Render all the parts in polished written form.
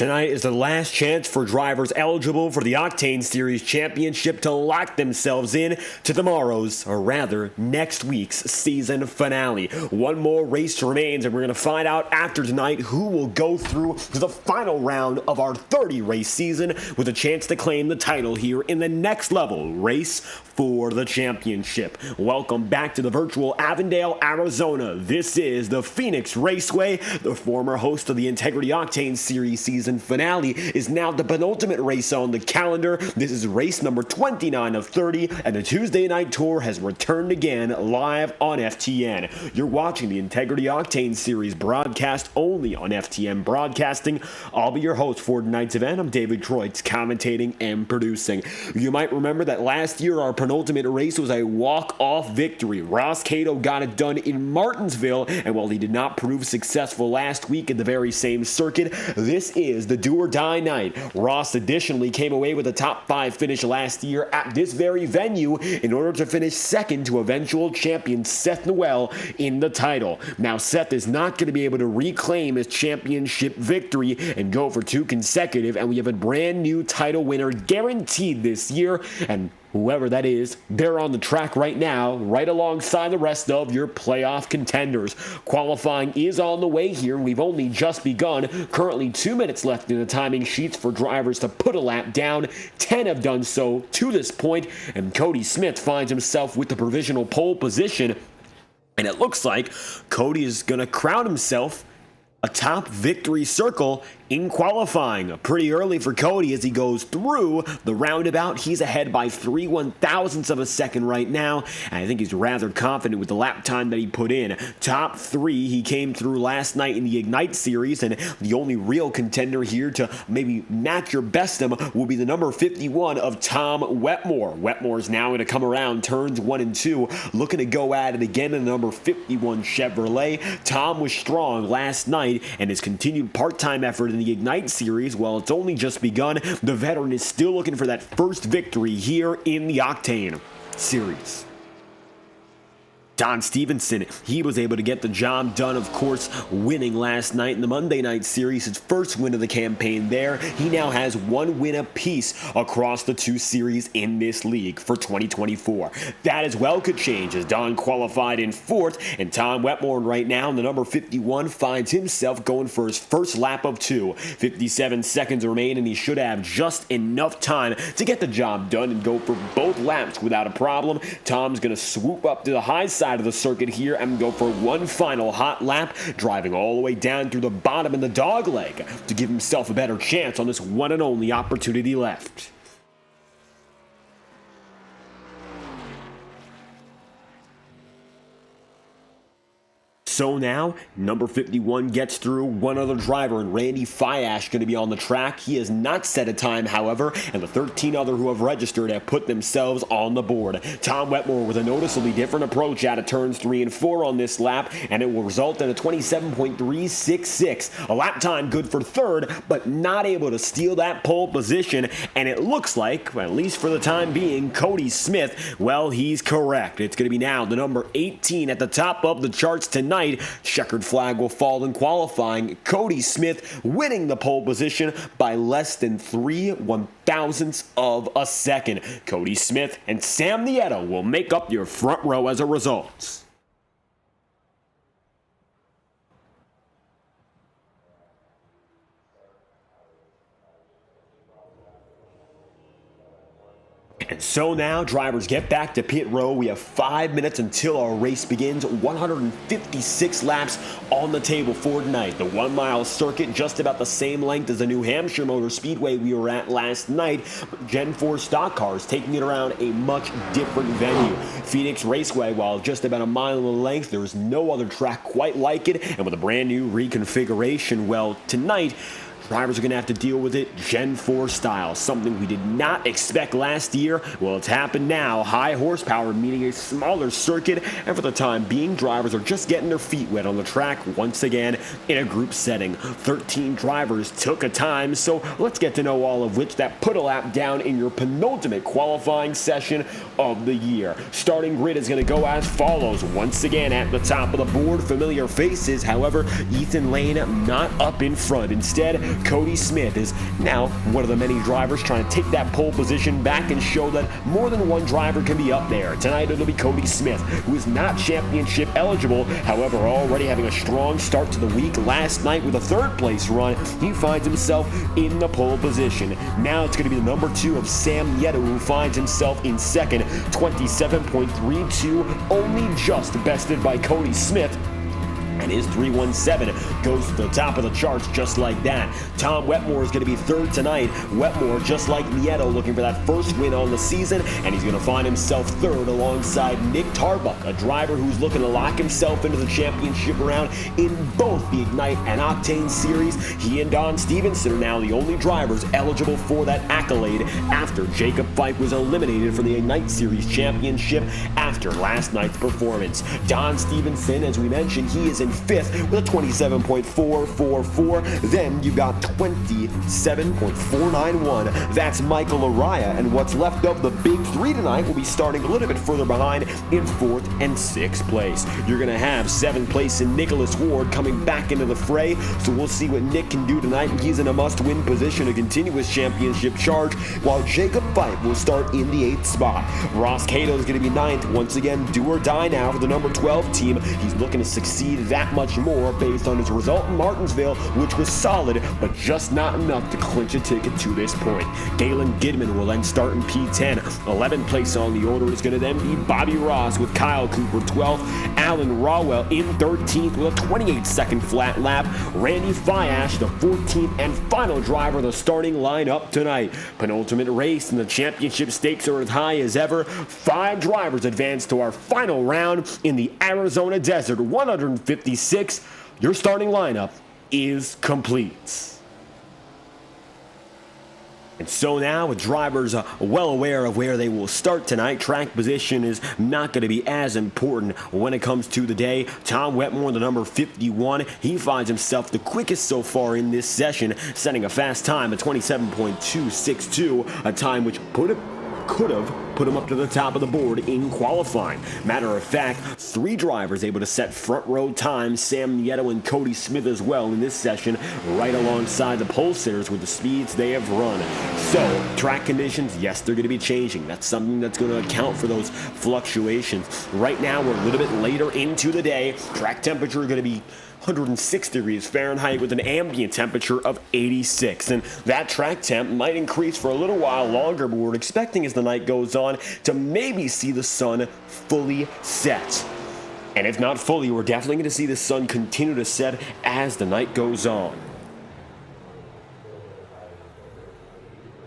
Tonight is the last chance for drivers eligible for the Octane Series Championship to lock themselves in to tomorrow's, or rather, next week's season finale. One more race remains, and we're going to find out after tonight who will go through to the final round of our 30-race season with a chance to claim the title here in the next level race for the championship. Welcome back to the virtual Avondale, Arizona. This is the Phoenix Raceway. The former host of the Integrity OCTANE Series season finale is now the penultimate race on the calendar. This is race number 29 of 30, and the Tuesday night tour has returned again live on FTN. You're watching the Integrity OCTANE Series broadcast only on FTN Broadcasting. I'll be your host for tonight's event. I'm David Troitz, commentating and producing. You might remember that last year our penultimate race was a walk-off victory. Ross Cato got it done in Martinsville, and while he did not prove successful last week at the very same circuit, this is the do-or-die night. Ross additionally came away with a top 5 finish last year at this very venue in order to finish second to eventual champion Seth Noel in the title. Now, Seth is not going to be able to reclaim his championship victory and go for 2 consecutive, and we have a brand new title winner guaranteed this year, and whoever that is, they're on the track right now, right alongside the rest of your playoff contenders. Qualifying is on the way here. We've only just begun. Currently 2 minutes left in the timing sheets for drivers to put a lap down. 10 have done so to this point, and Cody Smith finds himself with the provisional pole position. And it looks like Cody is going to crown himself a top victory circle in qualifying. Pretty early for Cody as he goes through the roundabout. He's ahead by 3/1000ths of a second right now, and I think he's rather confident with the lap time that he put in. Top 3 he came through last night in the Ignite Series, and the only real contender here to maybe match or best him will be the number 51 of Tom Wetmore. Wetmore's now going to come around turns 1 and 2, looking to go at it again in the number 51 Chevrolet. Tom was strong last night, and his continued part-time effort in the Ignite Series, while it's only just begun, the veteran is still looking for that first victory here in the Octane Series. Don Stevenson, he was able to get the job done, of course, winning last night in the Monday Night Series, his first win of the campaign there. He now has 1 win apiece across the 2 series in this league for 2024. That as well could change as Don qualified in 4th, and Tom Wetmore right now in the number 51 finds himself going for his first lap of 2. 57 seconds remain, and he should have just enough time to get the job done and go for both laps without a problem. Tom's going to swoop up to the high side of the circuit here and go for one final hot lap, driving all the way down through the bottom in the dog leg to give himself a better chance on this one and only opportunity left. So now, number 51 gets through. One other driver, and Randy Fiash, going to be on the track. He has not set a time, however, and the 13 other who have registered have put themselves on the board. Tom Wetmore with a noticeably different approach out of turns 3 and 4 on this lap, and it will result in a 27.366. A lap time good for 3rd, but not able to steal that pole position, and it looks like, at least for the time being, Cody Smith, well, he's correct. It's going to be now the number 18 at the top of the charts tonight. Checkered flag will fall in qualifying. Cody Smith winning the pole position by less than 3/1000ths of a second. Cody Smith and Sam Nieto will make up your front row as a result. And so now, drivers get back to pit row. We have 5 minutes until our race begins. 156 laps on the table for tonight. The 1-mile circuit, just about the same length as the New Hampshire Motor Speedway we were at last night. But Gen 4 stock cars taking it around a much different venue. Phoenix Raceway, while just about a mile in length, there is no other track quite like it. And with a brand new reconfiguration, well, tonight, drivers are going to have to deal with it Gen 4 style, something we did not expect last year. Well, it's happened now. High horsepower meaning a smaller circuit, and for the time being, drivers are just getting their feet wet on the track once again in a group setting. 13 drivers took a time, so let's get to know all of which that put a lap down in your penultimate qualifying session of the year. Starting grid is going to go as follows. Once again, at the top of the board, familiar faces. However, Ethan Lane not up in front. Instead, Cody Smith is now one of the many drivers trying to take that pole position back and show that more than one driver can be up there. Tonight it'll be Cody Smith, who is not championship eligible, however already having a strong start to the week. Last night with a third place run, he finds himself in the pole position. Now it's going to be the number 2 of Sam Nieto, who finds himself in second, 27.32, only just bested by Cody Smith. And his 317 goes to the top of the charts just like that. Tom Wetmore is going to be third tonight. Wetmore, just like Nieto, looking for that first win on the season, and he's going to find himself third alongside Nick Tarbuck, a driver who's looking to lock himself into the championship round in both the Ignite and Octane Series. He and Don Stevenson are now the only drivers eligible for that accolade after Jacob Fife was eliminated from the Ignite Series championship after last night's performance. Don Stevenson, as we mentioned, he is in fifth with a 27.444. Then you got 27.491. That's Michael Araya, and what's left of the big three tonight will be starting a little bit further behind in fourth and sixth place. You're going to have seventh place in Nicholas Ward coming back into the fray, so we'll see what Nick can do tonight. He's in a must-win position to continue his championship charge, while Jacob Fife will start in the 8th spot. Ross Cato is going to be 9th. Once again, do or die now for the number 12 team. He's looking to succeed that much more based on his result in Martinsville, which was solid, but just not enough to clinch a ticket to this point. Galen Gidman will then start in P10. 11th place on the order is going to then be Bobby Ross with Kyle Cooper 12th. Alan Rawwell in 13th with a 28-second flat lap. Randy Fiash, the 14th and final driver of the starting lineup tonight. Penultimate race, and the championship stakes are as high as ever. 5 drivers advance to our final round in the Arizona desert. 156. Your starting lineup is complete. And so now, with drivers well aware of where they will start tonight, track position is not going to be as important when it comes to the day. Tom Wetmore, the number 51, he finds himself the quickest so far in this session, setting a fast time at 27.262, a time which could have put him up to the top of the board in qualifying. Matter of fact, 3 drivers able to set front row times, Sam Nieto and Cody Smith as well in this session, right alongside the pole sitters with the speeds they have run. So, track conditions, yes, they're going to be changing. That's something that's going to account for those fluctuations. Right now, we're a little bit later into the day. Track temperature is going to be 106 degrees Fahrenheit with an ambient temperature of 86. And that track temp might increase for a little while longer, but we're expecting as the night goes on to maybe see the sun fully set. And if not fully, we're definitely going to see the sun continue to set as the night goes on.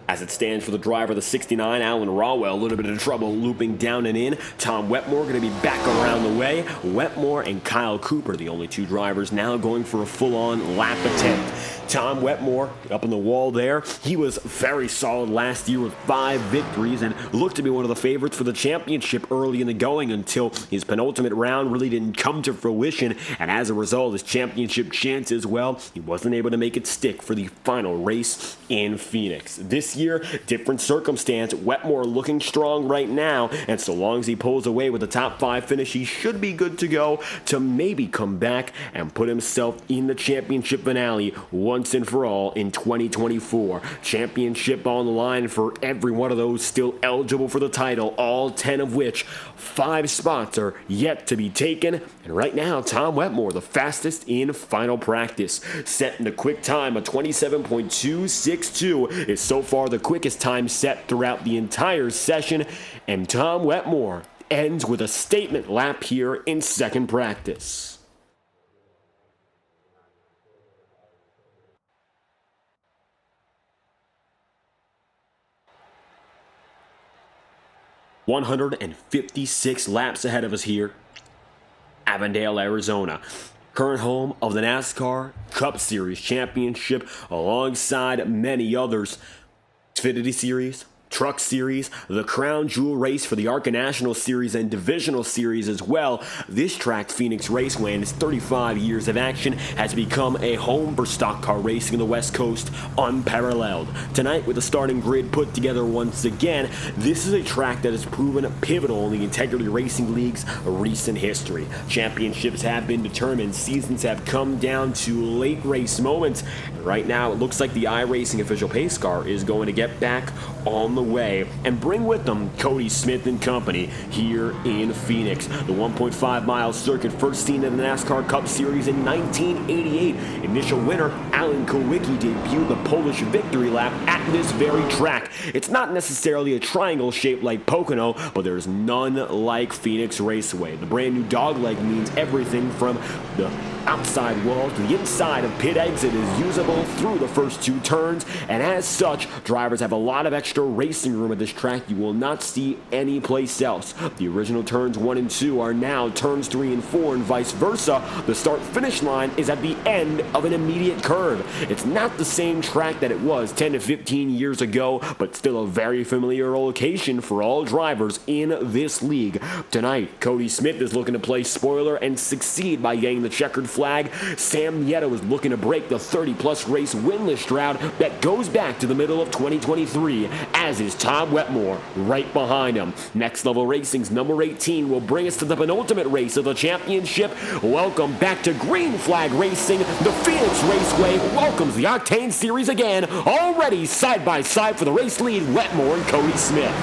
As it stands for the driver, the 69, Alan Rawwell, a little bit of trouble looping down and in. Tom Wetmore going to be back around the way. Wetmore and Kyle Cooper, the only 2 drivers now going for a full-on lap attempt. Tom Wetmore up on the wall there. He was very solid last year with 5 victories and looked to be one of the favorites for the championship early in the going until his penultimate round really didn't come to fruition, and as a result, his championship chances, well, he wasn't able to make it stick for the final race in Phoenix. This year, different circumstance. Wetmore looking strong right now, and so long as he pulls away with a top 5 finish, he should be good to go to maybe come back and put himself in the championship finale once and for all in 2024. Championship on the line for every one of those still eligible for the title, all 10 of which 5 spots are yet to be taken. And right now, Tom Wetmore, the fastest in final practice, setting the quick time of 27.262, is so far the quickest time set throughout the entire session. And Tom Wetmore ends with a statement lap here in second practice. "156 laps ahead of us here. Avondale, Arizona. Current home of the NASCAR Cup Series Championship alongside many others. Xfinity Series, Truck Series, the Crown Jewel race for the ARCA National Series and Divisional Series as well. This track, Phoenix Raceway, in its 35 years of action, has become a home for stock car racing on the West Coast, unparalleled. Tonight, with the starting grid put together once again, this is a track that has proven pivotal in the Integrity Racing League's recent history. Championships have been determined, seasons have come down to late race moments, and right now it looks like the iRacing official pace car is going to get back on the way and bring with them Cody Smith and company here in Phoenix. The 1.5-mile circuit, first seen in the NASCAR Cup Series in 1988. Initial winner Alan Kulwicki debuted the Polish victory lap at this very track. It's not necessarily a triangle shaped like Pocono, but there's none like Phoenix Raceway. The brand new dogleg means everything from the outside wall to the inside of pit exit is usable through the first two turns, and as such, drivers have a lot of extra racing room at this track you will not see anyplace else. The original turns 1 and 2 are now turns 3 and 4 and vice versa. The start-finish line is at the end of an immediate curve. It's not the same track that it was 10 to 15 years ago, but still a very familiar location for all drivers in this league. Tonight, Cody Smith is looking to play spoiler and succeed by getting the checkered flag. Sam Nieto is looking to break the 30-plus race winless drought that goes back to the middle of 2023, as is Tom Wetmore right behind him. Next Level Racing's number 18 will bring us to the penultimate race of the championship. Welcome back to Green Flag Racing. The Phoenix Raceway welcomes the Octane Series again, already side by side for the race lead, Wetmore and Cody Smith.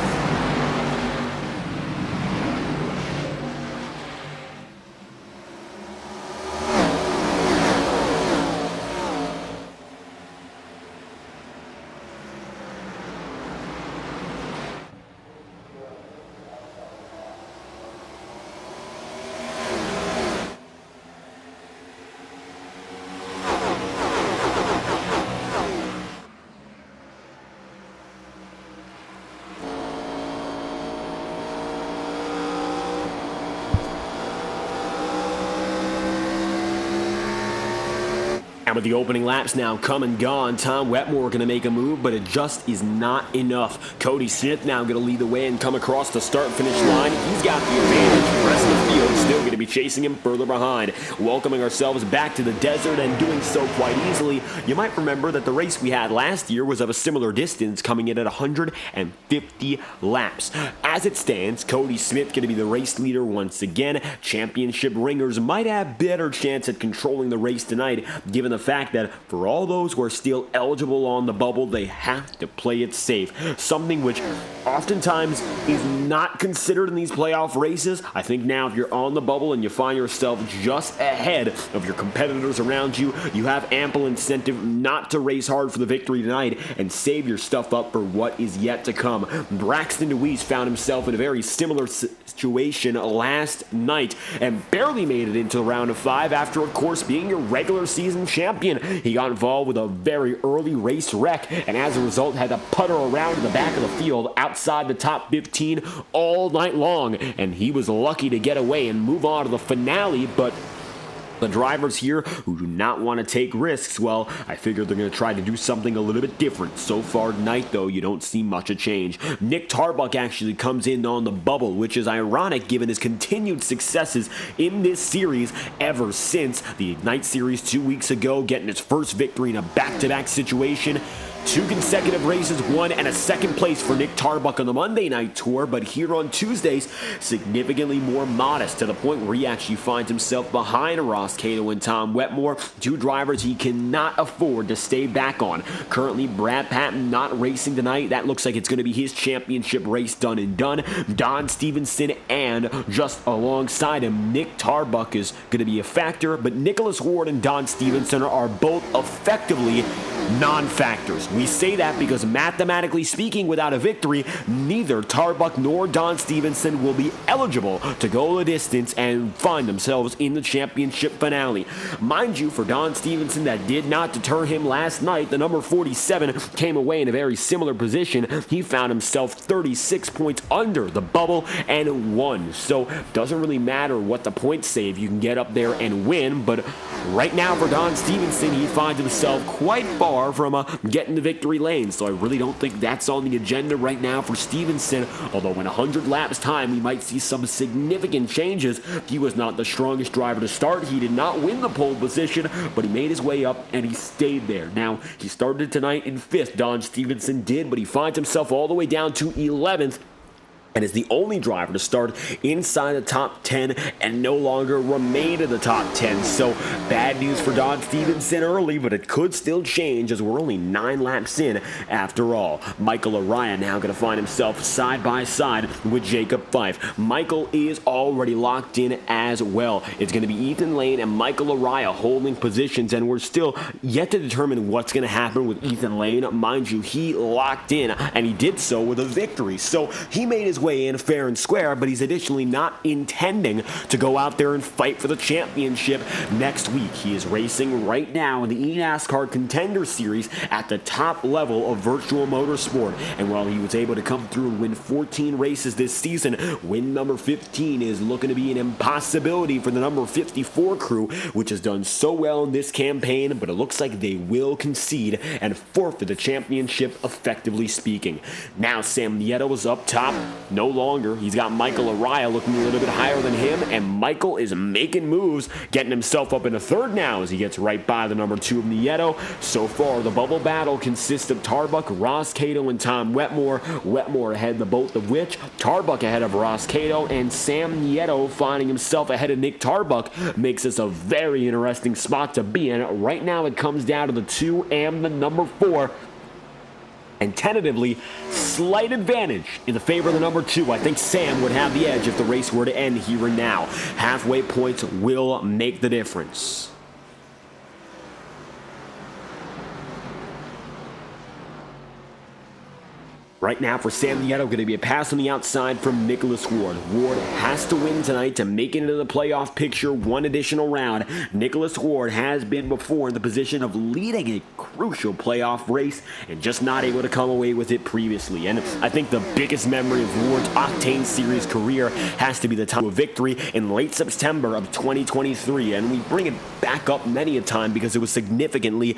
And with the opening laps now come and gone, Tom Wetmore going to make a move, but it just is not enough. Cody Smith now going to lead the way and come across the start-finish line. He's got the advantage. The rest of the field still going to be chasing him further behind. Welcoming ourselves back to the desert and doing so quite easily. You might remember that the race we had last year was of a similar distance, coming in at 150 laps. As it stands, Cody Smith going to be the race leader once again. Championship ringers might have better chance at controlling the race tonight, given the fact that for all those who are still eligible on the bubble, they have to play it safe. Something which oftentimes is not considered in these playoff races. I think now if you're on the bubble and you find yourself just ahead of your competitors around you, you have ample incentive not to race hard for the victory tonight and save your stuff up for what is yet to come. Braxton DeWeese found himself in a very similar situation last night and barely made it into the round of 5 after, of course, being your regular season champion. He got involved with a very early race wreck and as a result had to putter around in the back of the field outside the top 15 all night long, and he was lucky to get away and move on to the finale. But the drivers here who do not want to take risks, well, I figured they're going to try to do something a little bit different. So far tonight, though, you don't see much of change. Nick Tarbuck actually comes in on the bubble, which is ironic given his continued successes in this series ever since the Ignite Series 2 weeks ago, getting his first victory in a back-to-back situation. 2 consecutive races won and a second place for Nick Tarbuck on the Monday night tour, but here on Tuesdays, significantly more modest to the point where he actually finds himself behind Ross Cato and Tom Wetmore, 2 drivers he cannot afford to stay back on. Currently, Brad Patton not racing tonight. That looks like it's going to be his championship race done and done. Don Stevenson and just alongside him, Nick Tarbuck is going to be a factor, but Nicholas Ward and Don Stevenson are both effectively non-factors. We say that because mathematically speaking, without a victory, neither Tarbuck nor Don Stevenson will be eligible to go the distance and find themselves in the championship finale. Mind you, for Don Stevenson, that did not deter him last night. The number 47 came away in a very similar position. He found himself 36 points under the bubble and won. So doesn't really matter what the points say if you can get up there and win. But right now for Don Stevenson, he finds himself quite far far from getting to victory lane, so I really don't think that's on the agenda right now for Stevenson, although in 100 laps time we might see some significant changes. He was not the strongest driver to start. He did not win the pole position, but he made his way up and he stayed there. Now, he started tonight in 5th, Don Stevenson did, but he finds himself all the way down to 11th. And is the only driver to start inside the top 10 and no longer remain in the top 10. So bad news for Don Stevenson early, but it could still change as we're only 9 laps in after all. Michael Araya now going to find himself side by side with Jacob Fife. Michael is already locked in as well. It's going to be Ethan Lane and Michael Araya holding positions, and we're still yet to determine what's going to happen with Ethan Lane. Mind you, he locked in, and he did so with a victory. So he made his way in fair and square, but he's additionally not intending to go out there and fight for the championship next week. He is racing right now in the NASCAR Contender Series at the top level of virtual motorsport, and while he was able to come through and win 14 races this season, win number 15 is looking to be an impossibility for the number 54 crew, which has done so well in this campaign, but it looks like they will concede and forfeit the championship, effectively speaking. Now Sam Nieto is up top. No longer. He's got Michael Araya looking a little bit higher than him, and Michael is making moves, getting himself up into 3rd now as he gets right by the number 2 of Nieto. So far, the bubble battle consists of Tarbuck, Ross Cato, and Tom Wetmore. Wetmore ahead the both of which, Tarbuck ahead of Ross Cato, and Sam Nieto finding himself ahead of Nick Tarbuck makes this a very interesting spot to be in. Right now, it comes down to the 2 and the number 4. And tentatively, slight advantage in the favor of the number 2. I think Sam would have the edge if the race were to end here and now. Halfway points will make the difference. Right now for Sam Nieto, going to be a pass on the outside from Nicholas Ward. Ward has to win tonight to make it into the playoff picture one additional round. Nicholas Ward has been before in the position of leading a crucial playoff race and just not able to come away with it previously. And I think the biggest memory of Ward's Octane Series career has to be the time of victory in late September of 2023. And we bring it back up many a time because it was significantly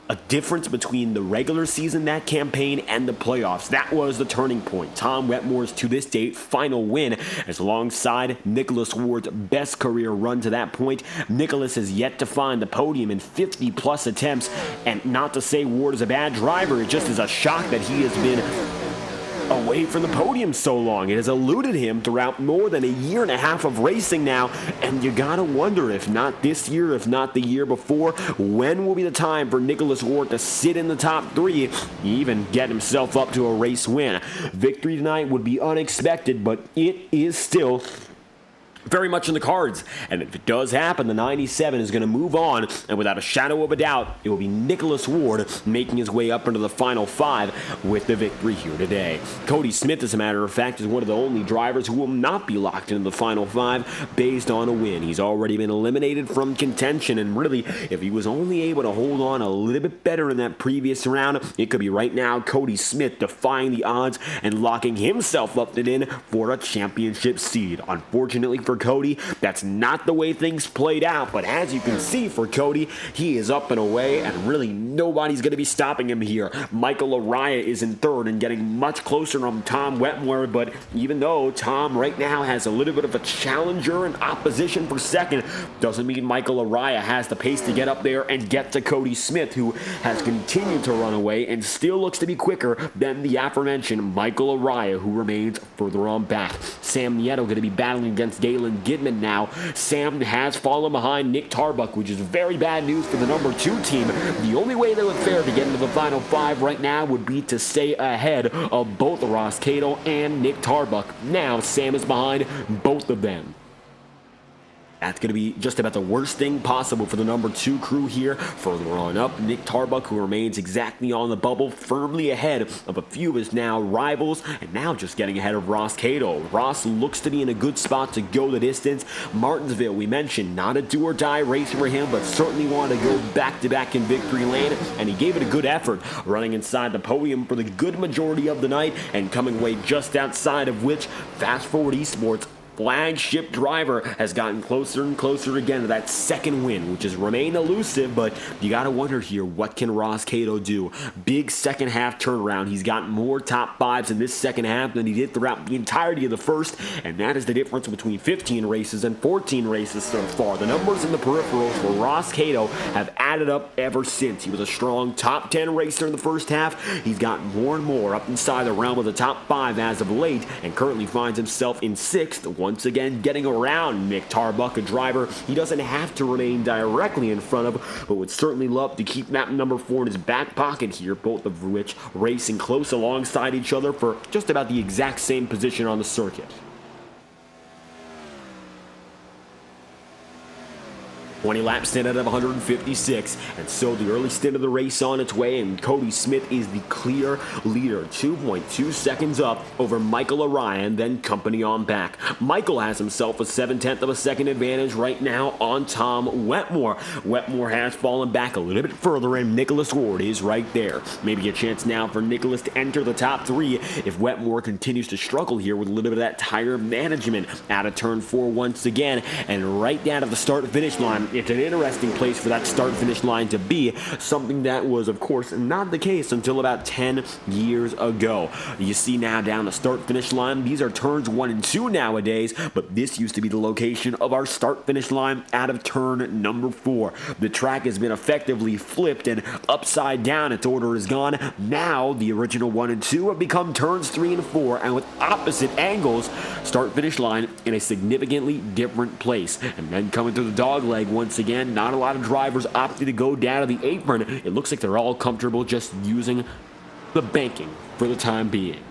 a difference between the regular season, that campaign, and the playoffs. That was the turning point. Tom Wetmore's, to this date, final win, as alongside Nicholas Ward's best career run to that point. Nicholas has yet to find the podium in 50-plus attempts, and not to say Ward is a bad driver, it just is a shock that he has been away from the podium so long. It has eluded him throughout more than a year and a half of racing now, and you gotta wonder, if not this year, if not the year before, when will be the time for Nicholas Ward to sit in the top 3, even get himself up to a race win. Victory tonight would be unexpected, but it is still very much in the cards, and if it does happen, the 97 is going to move on, and without a shadow of a doubt, it will be Nicholas Ward making his way up into the final 5 with the victory here today. Cody Smith, as a matter of fact, is one of the only drivers who will not be locked into the final 5 based on a win. He's already been eliminated from contention, and really, if he was only able to hold on a little bit better in that previous round, it could be right now Cody Smith defying the odds and locking himself up and in for a championship seed. Unfortunately for Cody, that's not the way things played out, but as you can see for Cody, he is up and away, and really nobody's going to be stopping him here. Michael Araya is in 3rd and getting much closer from Tom Wetmore, but even though Tom right now has a little bit of a challenger in opposition for 2nd, doesn't mean Michael Araya has the pace to get up there and get to Cody Smith, who has continued to run away and still looks to be quicker than the aforementioned Michael Araya, who remains further on back. Sam Nieto going to be battling against Galen Gidman now. Sam has fallen behind Nick Tarbuck, which is very bad news for the number 2 team. The only way they would fare to get into the final 5 right now would be to stay ahead of both Ross Cato and Nick Tarbuck. Now Sam is behind both of them. That's going to be just about the worst thing possible for the number 2 crew here. Further on up, Nick Tarbuck, who remains exactly on the bubble, firmly ahead of a few of his now rivals, and now just getting ahead of Ross Cato. Ross looks to be in a good spot to go the distance. Martinsville, we mentioned, not a do-or-die race for him, but certainly wanted to go back-to-back in victory lane, and he gave it a good effort, running inside the podium for the good majority of the night, and coming away just outside of which Fast Forward Esports flagship driver has gotten closer and closer again to that second win, which has remained elusive, but you gotta wonder here, what can Ross Cato do? Big second half turnaround. He's got more top fives in this second half than he did throughout the entirety of the first, and that is the difference between 15 races and 14 races so far. The numbers in the peripherals for Ross Cato have added up ever since. He was a strong top 10 racer in the first half. He's gotten more and more up inside the realm of the top 5 as of late, and currently finds himself in 6th, once again getting around Nick Tarbuck, a driver he doesn't have to remain directly in front of, but would certainly love to keep that number 4 in his back pocket here, both of which racing close alongside each other for just about the exact same position on the circuit. 20 laps stint out of 156, and so the early stint of the race on its way, and Cody Smith is the clear leader, 2.2 seconds up over Michael Orion, then company on back. Michael has himself a 7/10 of a second advantage right now on Tom Wetmore. Wetmore has fallen back a little bit further, and Nicholas Ward is right there. Maybe a chance now for Nicholas to enter the top 3 if Wetmore continues to struggle here with a little bit of that tire management out of turn 4 once again, and right down to the start-finish line. It's an interesting place for that start-finish line to be, something that was, of course, not the case until about 10 years ago. You see now down the start-finish line, these are turns 1 and 2 nowadays, but this used to be the location of our start-finish line out of turn number 4. The track has been effectively flipped and upside down. Its order is gone. Now, the original 1 and 2 have become turns 3 and 4, and with opposite angles, start-finish line in a significantly different place. And then coming through the dog leg once again, not a lot of drivers opted to go down to the apron. It looks like they're all comfortable just using the banking for the time being.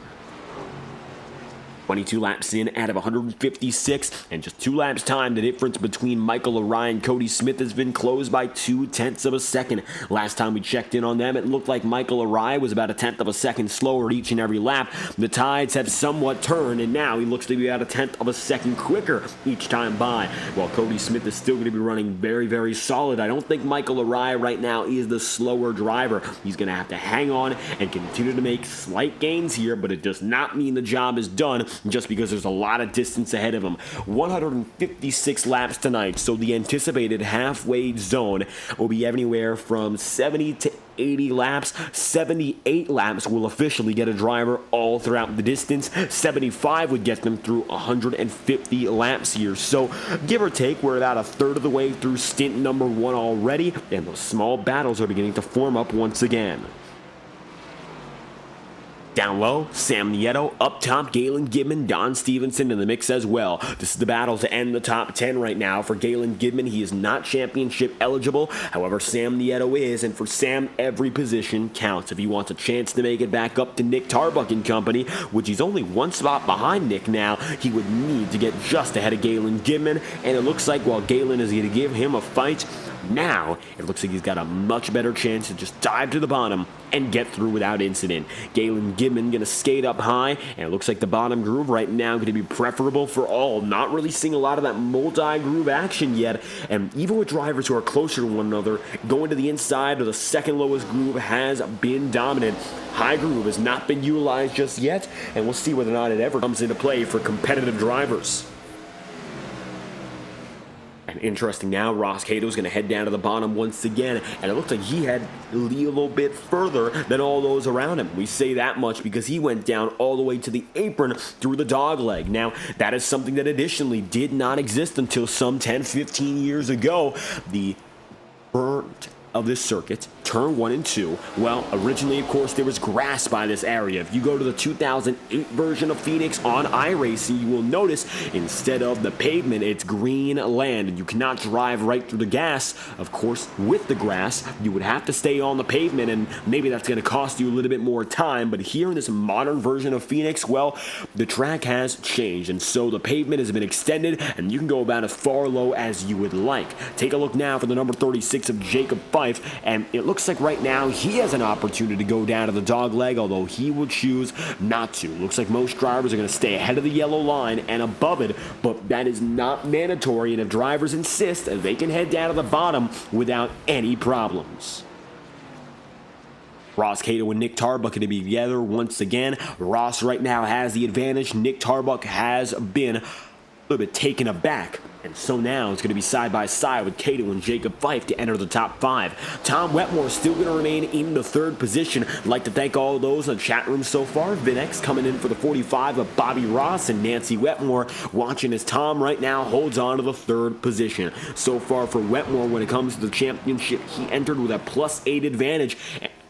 22 laps in out of 156, and just 2 laps time, the difference between Michael Orion and Cody Smith has been closed by 0.2 of a second. Last time we checked in on them, it looked like Michael Orion was about 1/10 of a second slower each and every lap. The tides have somewhat turned, and now he looks to be about 1/10 of a second quicker each time by, while Cody Smith is still going to be running very, very solid. I don't think Michael Orion right now is the slower driver. He's going to have to hang on and continue to make slight gains here, but it does not mean the job is done just because there's a lot of distance ahead of him. 156 laps tonight, so the anticipated halfway zone will be anywhere from 70 to 80 laps. 78 laps will officially get a driver all throughout the distance. 75 would get them through 150 laps here. So give or take, we're about 1/3 of the way through stint number 1 already, and those small battles are beginning to form up once again. Down low, Sam Nieto. Up top, Galen Gidman, Don Stevenson in the mix as well. This is the battle to end the top 10 right now. For Galen Gidman, he is not championship eligible. However, Sam Nieto is, and for Sam, every position counts. If he wants a chance to make it back up to Nick Tarbuck and company, which he's only 1 spot behind Nick now, he would need to get just ahead of Galen Gidman, and it looks like while Galen is going to give him a fight, now it looks like he's got a much better chance to just dive to the bottom and get through without incident. Galen Gidman going to skate up high, and it looks like the bottom groove right now going to be preferable for all. Not really seeing a lot of that multi-groove action yet, and even with drivers who are closer to one another, going to the inside or the second lowest groove has been dominant. High groove has not been utilized just yet, and we'll see whether or not it ever comes into play for competitive drivers. And interesting now, Ross Cato is going to head down to the bottom once again, and it looks like he had a little bit further than all those around him. We say that much because he went down all the way to the apron through the dog leg. Now, that is something that additionally did not exist until some 10-15 years ago. The burnt of this circuit, turn 1 and 2. Well, originally, of course, there was grass by this area. If you go to the 2008 version of Phoenix on iRacing, you will notice instead of the pavement, it's green land, and you cannot drive right through the gas. Of course, with the grass, you would have to stay on the pavement, and maybe that's going to cost you a little bit more time. But here in this modern version of Phoenix, well, the track has changed, and so the pavement has been extended, and you can go about as far low as you would like. Take a look now for the number 36 of Jacob Fife, and it looks like right now he has an opportunity to go down to the dog leg, although he will choose not to. Looks like most drivers are going to stay ahead of the yellow line and above it, but that is not mandatory, and if drivers insist, they can head down to the bottom without any problems. Ross Cato and Nick Tarbuck going to be together once again. Ross right now has the advantage. Nick Tarbuck has been little bit taken aback. And so now it's going to be side by side with Cato and Jacob Fife to enter the top 5. Tom Wetmore still going to remain in the 3rd position. I'd like to thank all of those in the chat room so far. Vinex coming in for the 45 of Bobby Ross and Nancy Wetmore watching as Tom right now holds on to the 3rd position. So far for Wetmore when it comes to the championship, he entered with a +8 advantage.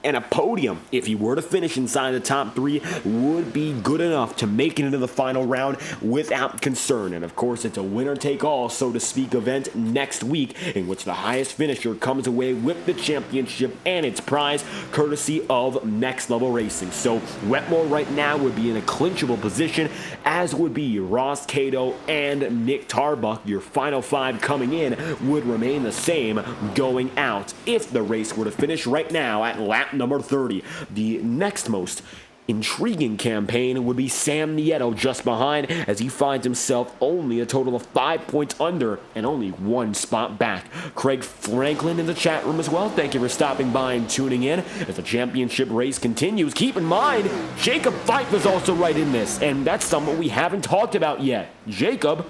And a podium, if he were to finish inside the top 3, would be good enough to make it into the final round without concern. And of course, it's a winner-take-all, so to speak, event next week in which the highest finisher comes away with the championship and its prize, courtesy of Next Level Racing. So Wetmore right now would be in a clinchable position, as would be Ross Cato and Nick Tarbuck. Your final 5 coming in would remain the same going out if the race were to finish right now at lap number 30. The next most intriguing campaign would be Sam Nieto just behind, as he finds himself only a total of 5 points under and only 1 spot back. Craig Franklin in the chat room as well. Thank you for stopping by and tuning in as the championship race continues. Keep in mind, Jacob Fife is also right in this, and that's someone we haven't talked about yet. Jacob,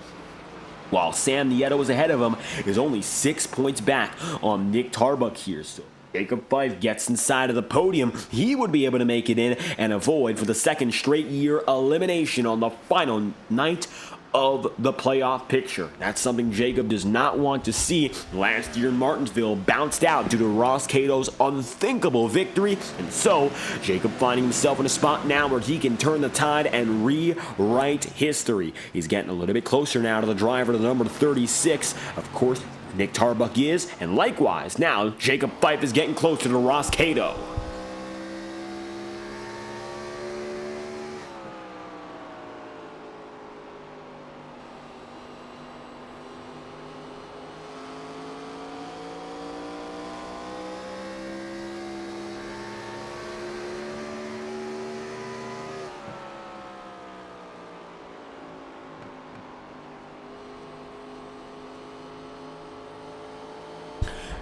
while Sam Nieto is ahead of him, is only 6 points back on Nick Tarbuck here. So Jacob Fife gets inside of the podium, he would be able to make it in and avoid for the 2nd straight year elimination on the final night of the playoff picture. That's something Jacob does not want to see. Last year in Martinsville bounced out due to Ross Cato's unthinkable victory, and so Jacob finding himself in a spot now where he can turn the tide and rewrite history. He's getting a little bit closer now to the driver, to the number 36. Of course, Nick Tarbuck is, and likewise, now Jacob Fife is getting closer to Ross Cato.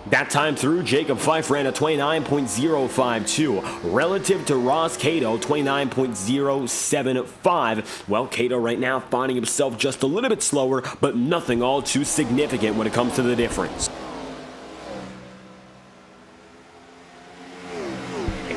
That time through, Jacob Fife ran a 29.052. Relative to Ross Cato, 29.075. Well, Cato right now finding himself just a little bit slower, but nothing all too significant when it comes to the difference.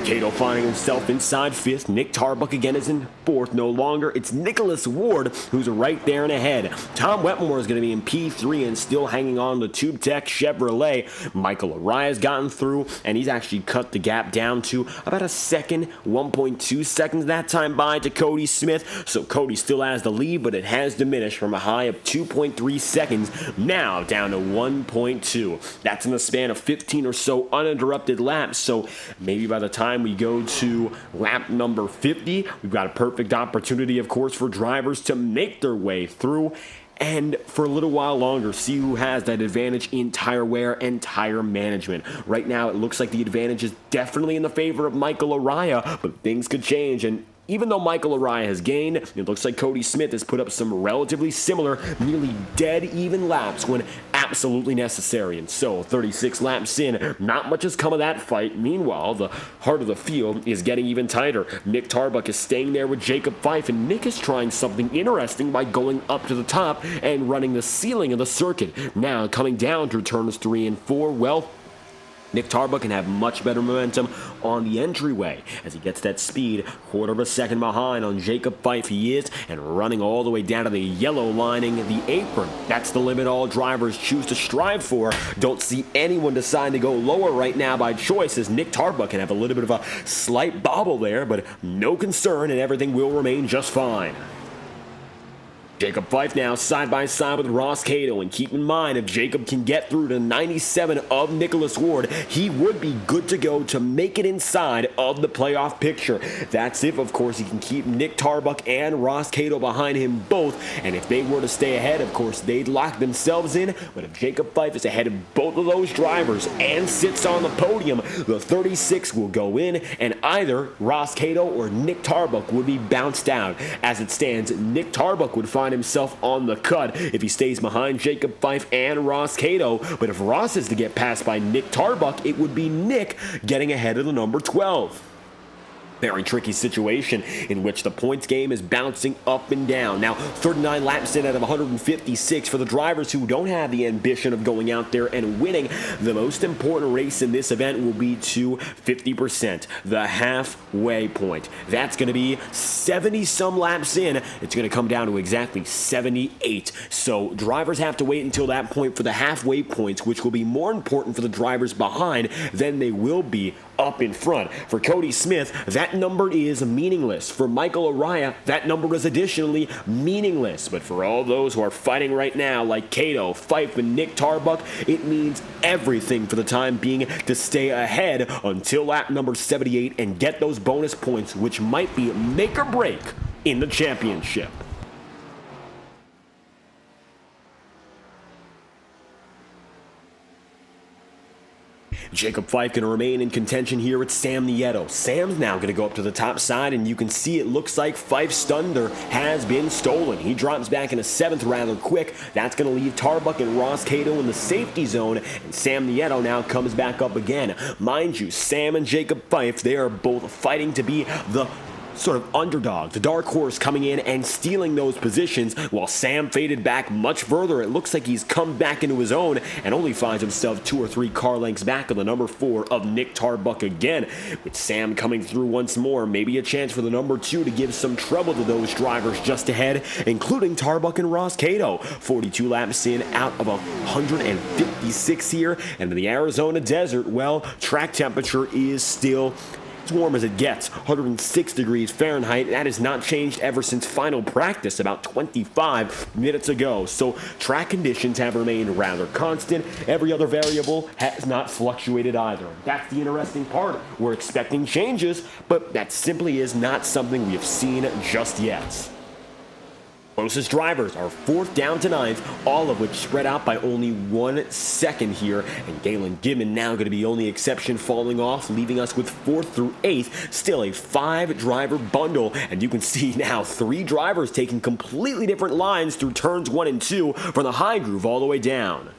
Cato finding himself inside 5th. Nick Tarbuck again is in 4th. No longer. It's Nicholas Ward who's right there and ahead. Tom Wetmore is going to be in P3 and still hanging on to Tube Tech Chevrolet. Michael Arias gotten through, and he's actually cut the gap down to about a second, 1.2 seconds that time by to Cody Smith. So Cody still has the lead, but it has diminished from a high of 2.3 seconds, now down to 1.2. That's in the span of 15 or so uninterrupted laps. So maybe by the time we go to lap number 50, we've got a perfect opportunity, of course, for drivers to make their way through and for a little while longer see who has that advantage in tire wear and tire management. Right now, it looks like the advantage is definitely in the favor of Michael Araya, but things could change. And even though Michael Araya has gained, it looks like Cody Smith has put up some relatively similar, nearly dead even laps when absolutely necessary. And so, 36 laps in, not much has come of that fight. Meanwhile, the heart of the field is getting even tighter. Nick Tarbuck is staying there with Jacob Fife, and Nick is trying something interesting by going up to the top and running the ceiling of the circuit. Now, coming down through turns 3 and 4, well, Nick Tarbuck can have much better momentum on the entryway as he gets that speed, 1/4 of a second behind on Jacob Fife he is, and running all the way down to the yellow lining, the apron. That's the limit all drivers choose to strive for. Don't see anyone decide to go lower right now by choice, as Nick Tarbuck can have a little bit of a slight bobble there, but no concern, and everything will remain just fine. Jacob Fife now side by side with Ross Cato, and keep in mind, if Jacob can get through to 97 of Nicholas Ward, he would be good to go to make it inside of the playoff picture. That's if, of course, he can keep Nick Tarbuck and Ross Cato behind him both, and if they were to stay ahead, of course, they'd lock themselves in. But if Jacob Fife is ahead of both of those drivers and sits on the podium, the 36 will go in, and either Ross Cato or Nick Tarbuck would be bounced out. As it stands, Nick Tarbuck would find himself on the cut if he stays behind Jacob Fife and Ross Cato, but if Ross is to get passed by Nick Tarbuck, it would be Nick getting ahead of the number 12. Very tricky situation in which the points game is bouncing up and down. Now, 39 laps in out of 156 for the drivers who don't have the ambition of going out there and winning. The most important race in this event will be to 50%, the halfway point. That's going to be 70-some laps in. It's going to come down to exactly 78. So drivers have to wait until that point for the halfway points, which will be more important for the drivers behind than they will be up in front. For Cody Smith, that number is meaningless. For Michael Araya, that number is additionally meaningless. But for all those who are fighting right now, like Cato, Fife, and Nick Tarbuck, it means everything for the time being to stay ahead until lap number 78 and get those bonus points, which might be make or break in the championship. Jacob Fife going to remain in contention here with Sam Nieto. Sam's now going to go up to the top side, and you can see it looks like Fife's thunder has been stolen. He drops back into 7th rather quick. That's going to leave Tarbuck and Ross Cato in the safety zone, and Sam Nieto now comes back up again. Mind you, Sam and Jacob Fife, they are both fighting to be the sort of underdog, the dark horse coming in and stealing those positions, while Sam faded back much further. It looks like he's come back into his own and only finds himself 2 or 3 car lengths back on the number 4 of Nick Tarbuck again. With Sam coming through once more, maybe a chance for the number 2 to give some trouble to those drivers just ahead, including Tarbuck and Ross Cato. 42 laps in out of 156 here, and in the Arizona desert, well, track temperature is still as warm as it gets, 106 degrees Fahrenheit. That has not changed ever since final practice about 25 minutes ago. So track conditions have remained rather constant. Every other variable has not fluctuated either. That's the interesting part. We're expecting changes, but that simply is not something we have seen just yet. Closest drivers are 4th down to 9th, all of which spread out by only 1 second here. And Galen Gibbon now going to be the only exception falling off, leaving us with 4th through 8th. Still a 5-driver bundle, and you can see now 3 drivers taking completely different lines through turns 1 and 2 from the high groove all the way down.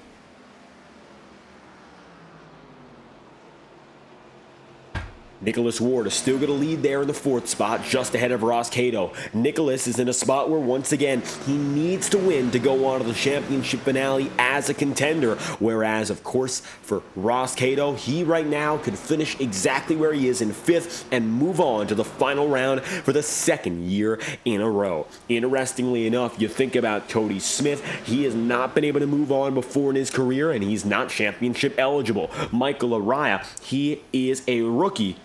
Nicholas Ward is still going to lead there in the 4th spot, just ahead of Ross Cato. Nicholas is in a spot where, once again, he needs to win to go on to the championship finale as a contender. Whereas, of course, for Ross Cato, he right now could finish exactly where he is in 5th and move on to the final round for the 2nd year in a row. Interestingly enough, you think about Cody Smith, he has not been able to move on before in his career, and he's not championship eligible. Michael Araya, he is a rookie.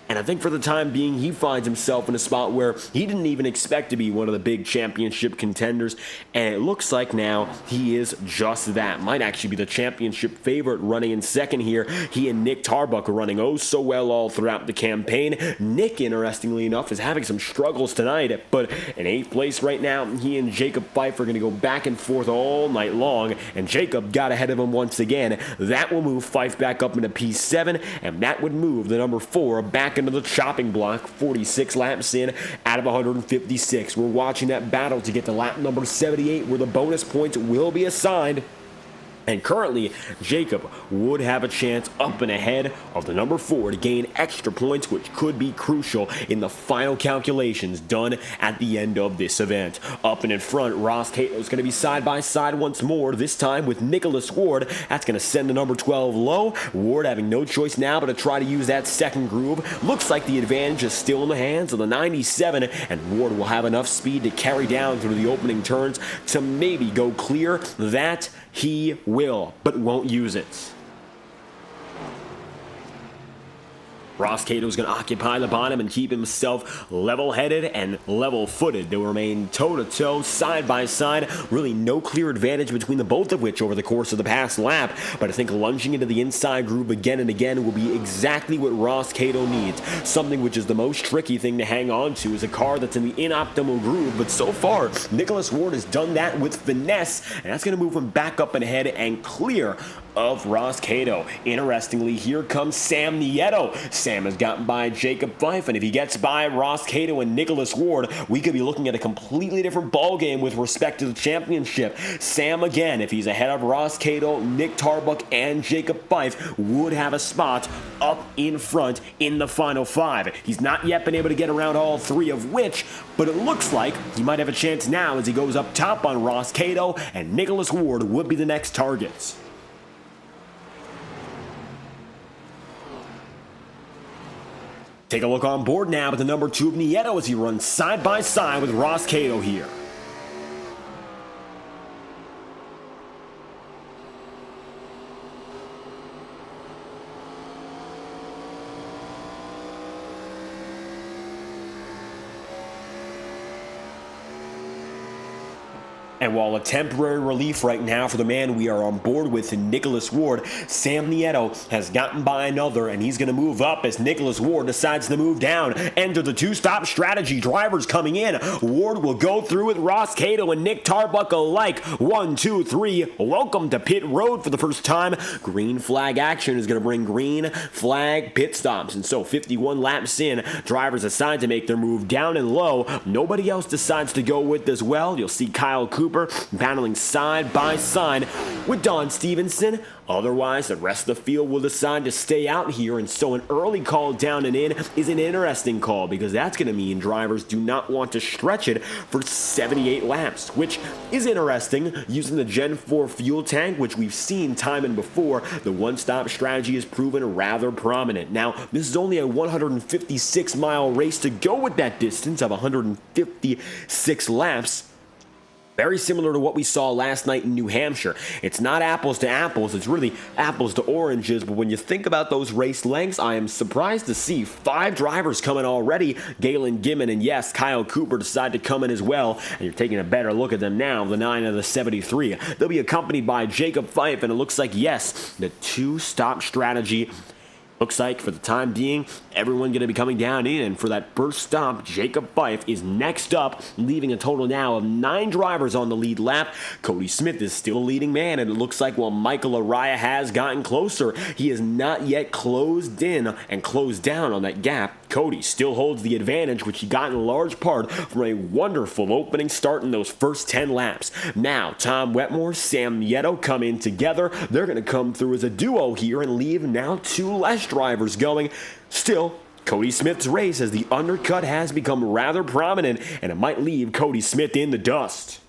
And I think for the time being, he finds himself in a spot where he didn't even expect to be one of the big championship contenders. And it looks like now he is just that. Might actually be the championship favorite running in 2nd here. He and Nick Tarbuck are running oh so well all throughout the campaign. Nick, interestingly enough, is having some struggles tonight. But in 8th place right now, he and Jacob Fife are going to go back and forth all night long. And Jacob got ahead of him once again. That will move Fife back up into P7. And that would move the number 4 back into the chopping block, 46 laps in out of 156. We're watching that battle to get to lap number 78, where the bonus points will be assigned. And currently, Jacob would have a chance up and ahead of the number 4 to gain extra points, which could be crucial in the final calculations done at the end of this event. Up and in front, Ross Cato is going to be side by side once more, this time with Nicholas Ward. That's going to send the number 12 low. Ward having no choice now but to try to use that 2nd groove. Looks like the advantage is still in the hands of the 97, and Ward will have enough speed to carry down through the opening turns to maybe go clear. That he will, but won't use it. Ross Cato is going to occupy the bottom and keep himself level-headed and level-footed. They'll remain toe-to-toe, side-by-side. Really no clear advantage between the both of which over the course of the past lap. But I think lunging into the inside groove again and again will be exactly what Ross Cato needs. Something which is the most tricky thing to hang on to is a car that's in the inoptimal groove. But so far, Nicholas Ward has done that with finesse, and that's going to move him back up and ahead and clear of Ross Cato. Interestingly, here comes Sam Nieto. Sam has gotten by Jacob Fife, and if he gets by Ross Cato and Nicholas Ward, we could be looking at a completely different ballgame with respect to the championship. Sam, again, if he's ahead of Ross Cato, Nick Tarbuck, and Jacob Fife, would have a spot up in front in the final 5. He's not yet been able to get around all 3 of which, but it looks like he might have a chance now as he goes up top on Ross Cato, and Nicholas Ward would be the next targets. Take a look on board now at the number 2 of Nieto as he runs side by side with Ross Cato here. And while a temporary relief right now for the man we are on board with in Nicholas Ward, Sam Nieto has gotten by another, and he's going to move up as Nicholas Ward decides to move down. Enter the 2-stop strategy. Drivers coming in. Ward will go through with Ross Cato and Nick Tarbuck alike. 1, 2, 3. Welcome to pit road for the first time. Green flag action is going to bring green flag pit stops. And so 51 laps in, drivers decide to make their move down and low. Nobody else decides to go with as well. You'll see Kyle Cooper battling side by side with Don Stevenson. Otherwise, the rest of the field will decide to stay out here, and so an early call down and in is an interesting call because that's going to mean drivers do not want to stretch it for 78 laps, which is interesting. Using the Gen 4 fuel tank, which we've seen time and before, the one-stop strategy has proven rather prominent. Now, this is only a 156-mile race to go with that distance of 156 laps. Very similar to what we saw last night in New Hampshire. It's not apples to apples, it's really apples to oranges, but when you think about those race lengths, I am surprised to see 5 drivers coming already. Galen Gimmon and yes, Kyle Cooper decide to come in as well, and you're taking a better look at them now, the 9 of the 73. They'll be accompanied by Jacob Fife, and it looks like, yes, the 2-stop strategy. Looks like, for the time being, everyone going to be coming down in, and for that first stop, Jacob Fife is next up, leaving a total now of 9 drivers on the lead lap. Cody Smith is still a leading man, and it looks like while Michael Araya has gotten closer, he has not yet closed in and closed down on that gap. Cody still holds the advantage, which he got in large part from a wonderful opening start in those first 10 laps. Now, Tom Wetmore, Sam Nieto come in together. They're going to come through as a duo here and leave now 2 less drivers going. Still, Cody Smith's race as the undercut has become rather prominent, and it might leave Cody Smith in the dust.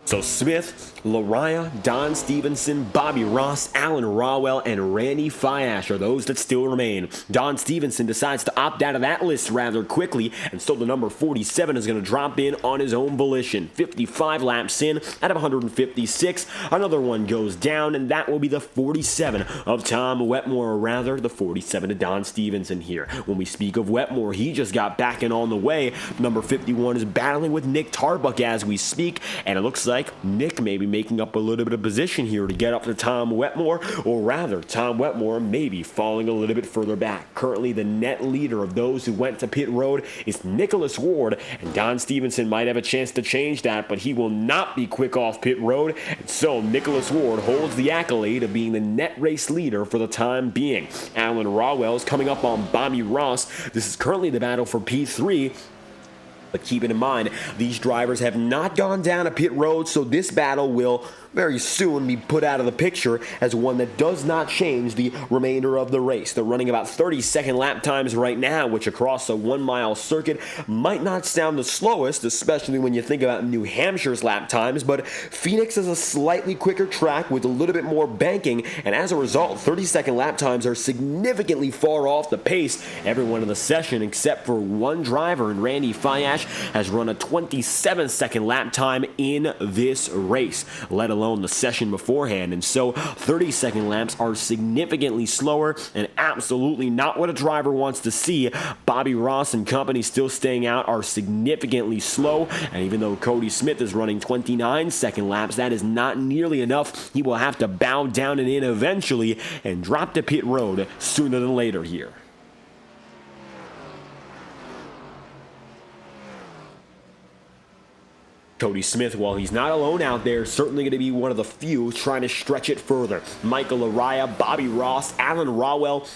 So Smith, Lariah, Don Stevenson, Bobby Ross, Alan Rawell, and Randy Fiash are those that still remain. Don Stevenson decides to opt out of that list rather quickly, and so the number 47 is going to drop in on his own volition. 55 laps in out of 156. Another one goes down, and that will be the 47 of Tom Wetmore, or rather the 47 of Don Stevenson here. When we speak of Wetmore, he just got back and on the way. Number 51 is battling with Nick Tarbuck as we speak, and it looks like Nick may be making up a little bit of position here to get up to Tom Wetmore, or rather, Tom Wetmore may be falling a little bit further back. Currently, the net leader of those who went to pit road is Nicholas Ward, and Don Stevenson might have a chance to change that, but he will not be quick off pit road, and so Nicholas Ward holds the accolade of being the net race leader for the time being. Alan Rawell is coming up on Bobby Ross. This is currently the battle for P3. But keep in mind, these drivers have not gone down a pit road, so this battle will very soon be put out of the picture as one that does not change the remainder of the race. They're running about 30-second lap times right now, which across a 1-mile circuit might not sound the slowest, especially when you think about New Hampshire's lap times, but Phoenix is a slightly quicker track with a little bit more banking, and as a result, 30-second lap times are significantly far off the pace. Everyone in the session, except for one driver, and Randy Fiash, has run a 27-second lap time in this race, let alone the session beforehand, and so 30-second laps are significantly slower and absolutely not what a driver wants to see. Bobby Ross and company still staying out are significantly slow, and even though Cody Smith is running 29-second laps, that is not nearly enough. He will have to bow down and in eventually and drop to pit road sooner than later here. Cody Smith, while he's not alone out there, certainly going to be one of the few trying to stretch it further. Michael Araya, Bobby Ross, Alan Rawell.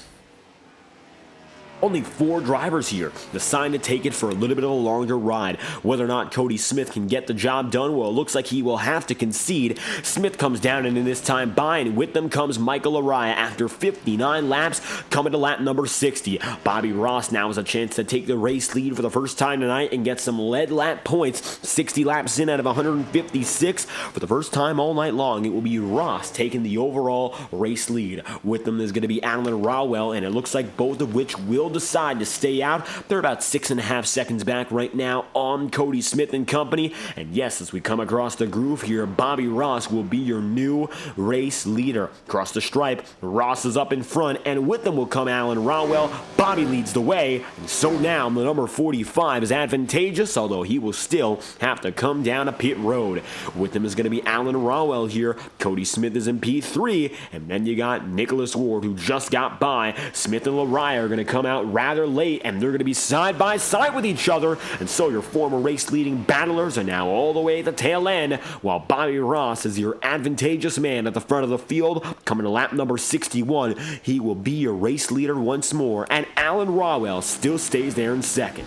Only 4 drivers here deciding to take it for a little bit of a longer ride. Whether or not Cody Smith can get the job done, well, it looks like he will have to concede. Smith comes down and in this time by, and with them comes Michael Araya after 59 laps, coming to lap number 60. Bobby Ross now has a chance to take the race lead for the first time tonight and get some lead lap points. 60 laps in out of 156. For the first time all night long, it will be Ross taking the overall race lead. With them is going to be Alan Rawell, and it looks like both of which will decide to stay out. They're about 6.5 seconds back right now on Cody Smith and company. And yes, as we come across the groove here, Bobby Ross will be your new race leader. Across the stripe, Ross is up in front, and with them will come Alan Rawell. Bobby leads the way, and so now the number 45 is advantageous, although he will still have to come down a pit road. With them is going to be Alan Rawell here. Cody Smith is in P3, and then you got Nicholas Ward, who just got by. Smith and Laraya are going to come out rather late, and they're going to be side by side with each other, and so your former race leading battlers are now all the way at the tail end, while Bobby Ross is your advantageous man at the front of the field. Coming to lap number 61, he will be your race leader once more, and Alan Rawell still stays there in second.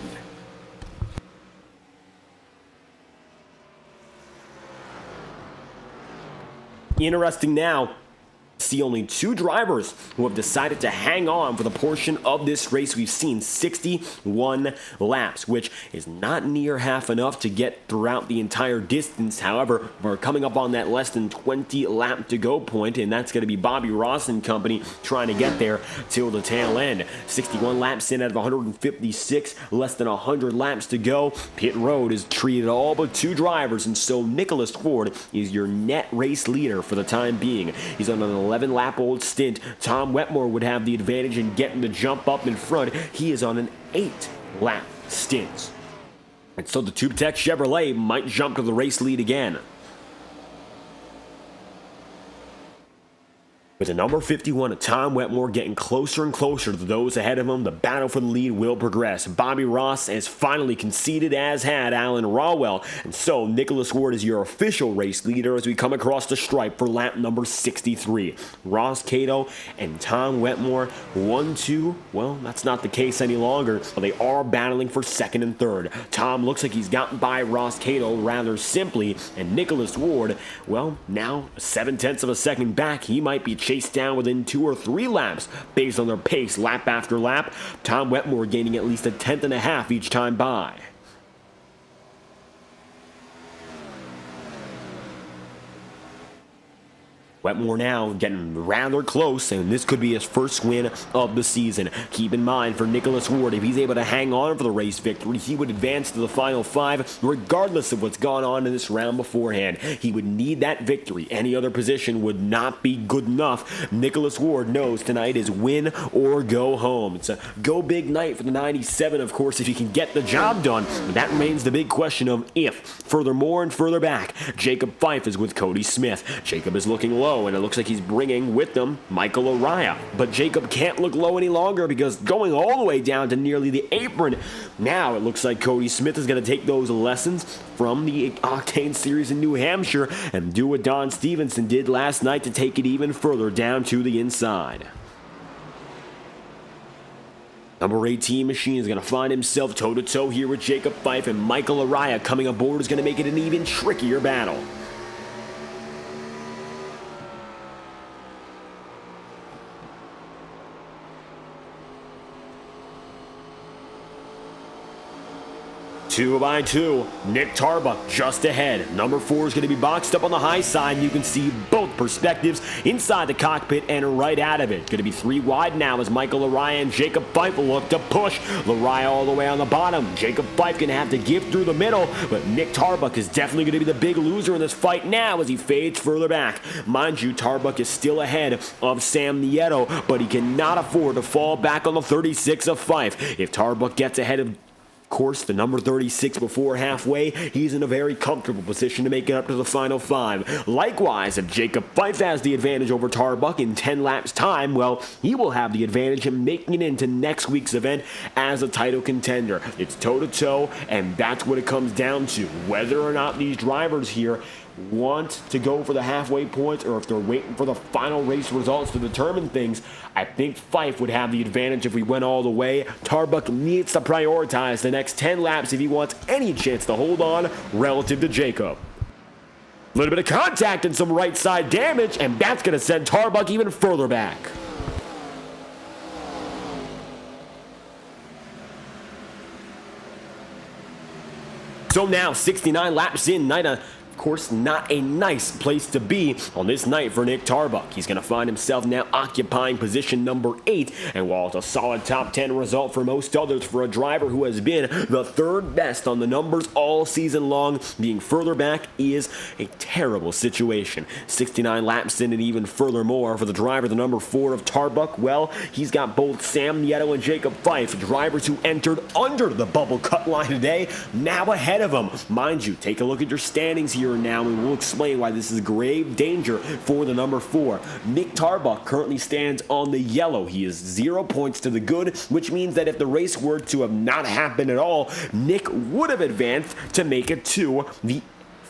Interesting now, see only 2 drivers who have decided to hang on for the portion of this race. We've seen 61 laps, which is not near half enough to get throughout the entire distance. However, we're coming up on that less than 20 lap to go point, and that's going to be Bobby Ross and company trying to get there till the tail end. 61 laps in out of 156, less than 100 laps to go. Pit road is treated all but 2 drivers, and so Nicholas Ford is your net race leader for the time being. He's on an 11-lap-old stint. Tom Wetmore would have the advantage in getting the jump up in front. He is on an 8-lap stint. And so the Tube Tech Chevrolet might jump to the race lead again. With the number 51, Tom Wetmore getting closer and closer to those ahead of him, the battle for the lead will progress. Bobby Ross has finally conceded, as had Alan Rawell, and so Nicholas Ward is your official race leader as we come across the stripe for lap number 63. Ross Cato and Tom Wetmore, 1-2. Well, that's not the case any longer, but they are battling for second and third. Tom looks like he's gotten by Ross Cato rather simply, and Nicholas Ward, well, now 7/10 of a second back. He might be chased down within 2 or 3 laps based on their pace lap after lap. Tom Wetmore gaining at least 1/10.5 each time by. Wetmore now getting rather close, and this could be his first win of the season. Keep in mind, for Nicholas Ward, if he's able to hang on for the race victory, he would advance to the final 5, regardless of what's gone on in this round beforehand. He would need that victory. Any other position would not be good enough. Nicholas Ward knows tonight is win or go home. It's a go big night for the 97, of course, if he can get the job done. But that remains the big question of if. Furthermore and further back, Jacob Fife is with Cody Smith. Jacob is looking low, and it looks like he's bringing with them Michael Araya. But Jacob can't look low any longer because going all the way down to nearly the apron. Now it looks like Cody Smith is going to take those lessons from the Octane Series in New Hampshire and do what Don Stevenson did last night to take it even further down to the inside. Number 18 Machine is going to find himself toe-to-toe here with Jacob Fife, and Michael Araya coming aboard is going to make it an even trickier battle. Two by two, Nick Tarbuck just ahead. Number 4 is going to be boxed up on the high side, and you can see both perspectives inside the cockpit and right out of it. Going to be 3 wide now as Michael Araya and Jacob Fife will look to push. Araya all the way on the bottom. Jacob Fife going to have to give through the middle, but Nick Tarbuck is definitely going to be the big loser in this fight now as he fades further back. Mind you, Tarbuck is still ahead of Sam Nieto, but he cannot afford to fall back on the 36 of Fife. If Tarbuck gets ahead of course, the number 36 before halfway, he's in a very comfortable position to make it up to the final 5. Likewise, if Jacob Fife has the advantage over Tarbuck in 10 laps time, well, he will have the advantage in making it into next week's event as a title contender. It's toe-to-toe, and that's what it comes down to. Whether or not these drivers here want to go for the halfway points or if they're waiting for the final race results to determine things, I think Fife would have the advantage if we went all the way. Tarbuck needs to prioritize the next 10 laps if he wants any chance to hold on relative to Jacob. A little bit of contact and some right side damage, and that's going to send Tarbuck even further back. So now, 69 laps in, Nida. Of course, not a nice place to be on this night for Nick Tarbuck. He's going to find himself now occupying position number 8, and while it's a solid top 10 result for most others for a driver who has been the 3rd best on the numbers all season long, being further back is a terrible situation. 69 laps in, and even furthermore for the driver, the number 4 of Tarbuck, well, he's got both Sam Nieto and Jacob Fife, drivers who entered under the bubble cut line today, now ahead of him. Mind you, take a look at your standings here now, and we'll explain why this is grave danger for the number 4. Nick Tarbuck currently stands on the yellow. He is 0 points to the good, which means that if the race were to have not happened at all, Nick would have advanced to make it to the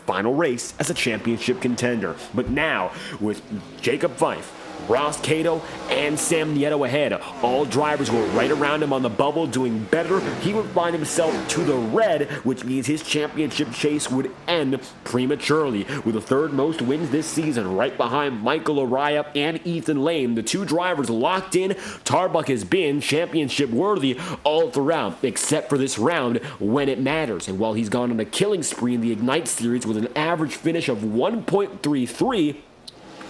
final race as a championship contender. But now, with Jacob Fife, Ross Cato, and Sam Nieto ahead, all drivers were right around him on the bubble doing better, he would find himself to the red, which means his championship chase would end prematurely. With the 3rd most wins this season, right behind Michael Araya and Ethan Lane, the 2 drivers locked in, Tarbuck has been championship worthy all throughout, except for this round when it matters. And while he's gone on a killing spree in the Ignite Series with an average finish of 1.33,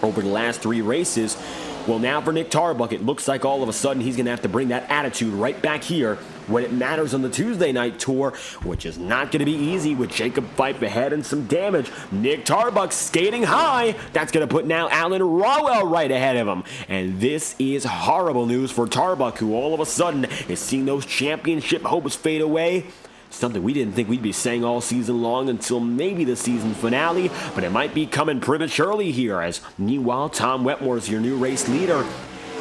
over the last 3 races, well, now for Nick Tarbuck, it looks like all of a sudden he's going to have to bring that attitude right back here when it matters on the Tuesday night tour, which is not going to be easy with Jacob Fife ahead and some damage. Nick Tarbuck skating high. That's going to put now Alan Rowell right ahead of him. And this is horrible news for Tarbuck, who all of a sudden is seeing those championship hopes fade away. Something we didn't think we'd be saying all season long until maybe the season finale, but it might be coming prematurely here, as meanwhile Tom Wetmore is your new race leader.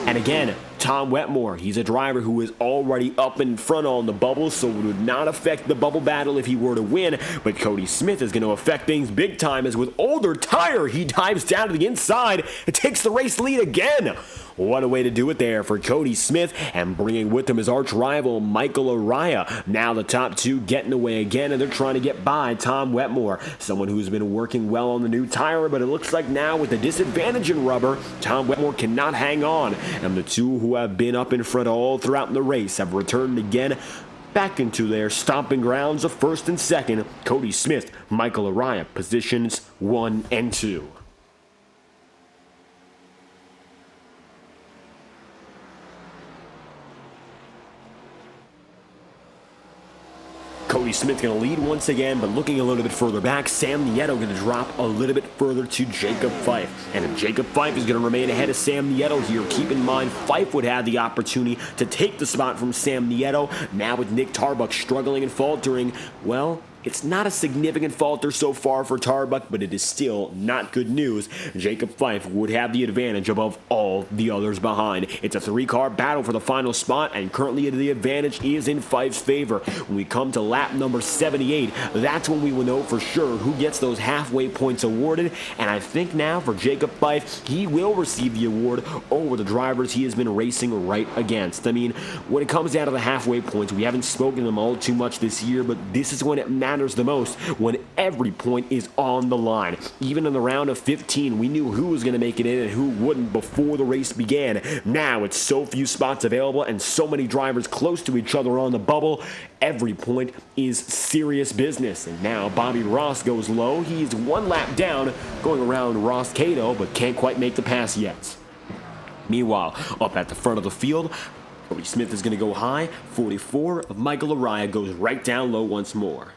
And again, Tom Wetmore, he's a driver who is already up in front on the bubble, so it would not affect the bubble battle if he were to win. But Cody Smith is going to affect things big time, as with older tire, he dives down to the inside and takes the race lead again. What a way to do it there for Cody Smith, and bringing with him his arch rival Michael Araya. Now the top 2 getting away again, and they're trying to get by Tom Wetmore, someone who's been working well on the new tire, but it looks like now with the disadvantage in rubber, Tom Wetmore cannot hang on. And the 2 who have been up in front all throughout the race have returned again back into their stomping grounds of 1st and 2nd. Cody Smith, Michael Araya, positions 1 and 2. Cody Smith going to lead once again, but looking a little bit further back, Sam Nieto going to drop a little bit further to Jacob Fife. And if Jacob Fife is going to remain ahead of Sam Nieto here, keep in mind Fife would have the opportunity to take the spot from Sam Nieto. Now with Nick Tarbuck struggling and faltering, well, it's not a significant falter so far for Tarbuck, but it is still not good news. Jacob Fife would have the advantage above all the others behind. It's a 3-car battle for the final spot, and currently the advantage is in Fife's favor. When we come to lap number 78, that's when we will know for sure who gets those halfway points awarded. And I think now for Jacob Fife, he will receive the award over the drivers he has been racing right against. I mean, when it comes down to the halfway points, we haven't spoken them all too much this year, but this is when it matters the most, when every point is on the line. Even in the round of 15, we knew who was going to make it in and who wouldn't before the race began. Now it's so few spots available and so many drivers close to each other on the bubble. Every point is serious business. And now Bobby Ross goes low. He's 1 lap down, going around Ross Cato, but can't quite make the pass yet. Meanwhile, up at the front of the field, Cody Smith is going to go high. 44 of Michael Araya goes right down low once more.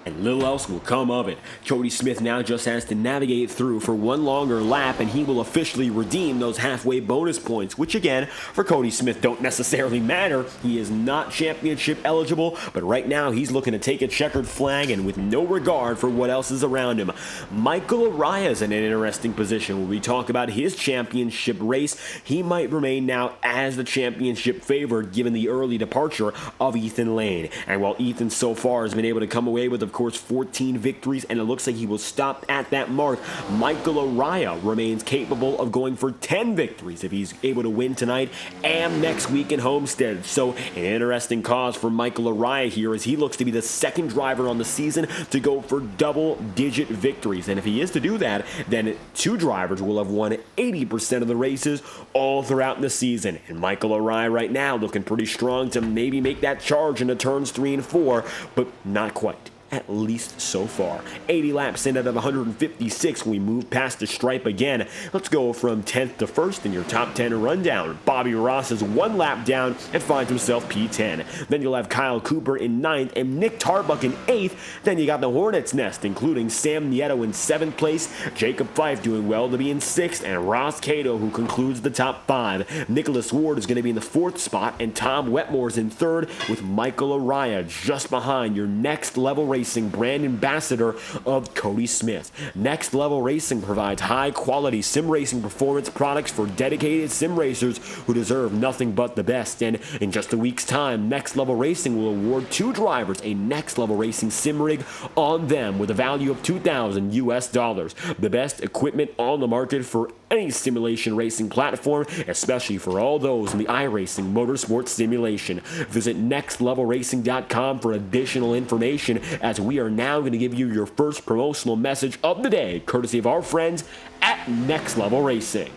And little else will come of it. Cody Smith now just has to navigate through for one longer lap, and he will officially redeem those halfway bonus points, which again, for Cody Smith, don't necessarily matter. He is not championship eligible, but right now he's looking to take a checkered flag and with no regard for what else is around him. Michael Araya's in an interesting position when we talk about his championship race. He might remain now as the championship favorite given the early departure of Ethan Lane. And while Ethan so far has been able to come away with, of course, 14 victories, and it looks like he will stop at that mark, Michael Araya remains capable of going for 10 victories if he's able to win tonight and next week in Homestead. So an interesting cause for Michael Araya here as he looks to be the second driver on the season to go for double-digit victories. And if he is to do that, then two drivers will have won 80% of the races all throughout the season. And Michael Araya right now looking pretty strong to maybe make that charge into turns 3 and 4, but not quite. At least so far. 80 laps in out of 156. We move past the stripe again. Let's go from 10th to 1st in your top 10 rundown. Bobby Ross is one lap down and finds himself P10. Then you'll have Kyle Cooper in 9th and Nick Tarbuck in 8th. Then you got the Hornets' nest, including Sam Nieto in 7th place, Jacob Fife doing well to be in 6th, and Ross Cato, who concludes the top 5. Nicholas Ward is going to be in the 4th spot, and Tom Wetmore's in 3rd, with Michael Araya just behind your Next Level Racing brand ambassador of Cody Smith. Next Level Racing provides high-quality sim racing performance products for dedicated sim racers who deserve nothing but the best. And in just a week's time, Next Level Racing will award 2 drivers a Next Level Racing sim rig on them with a value of $2,000 US. The best equipment on the market for any simulation racing platform, especially for all those in the iRacing motorsport simulation. Visit nextlevelracing.com for additional information, as we are now going to give you your first promotional message of the day, courtesy of our friends at Next Level Racing.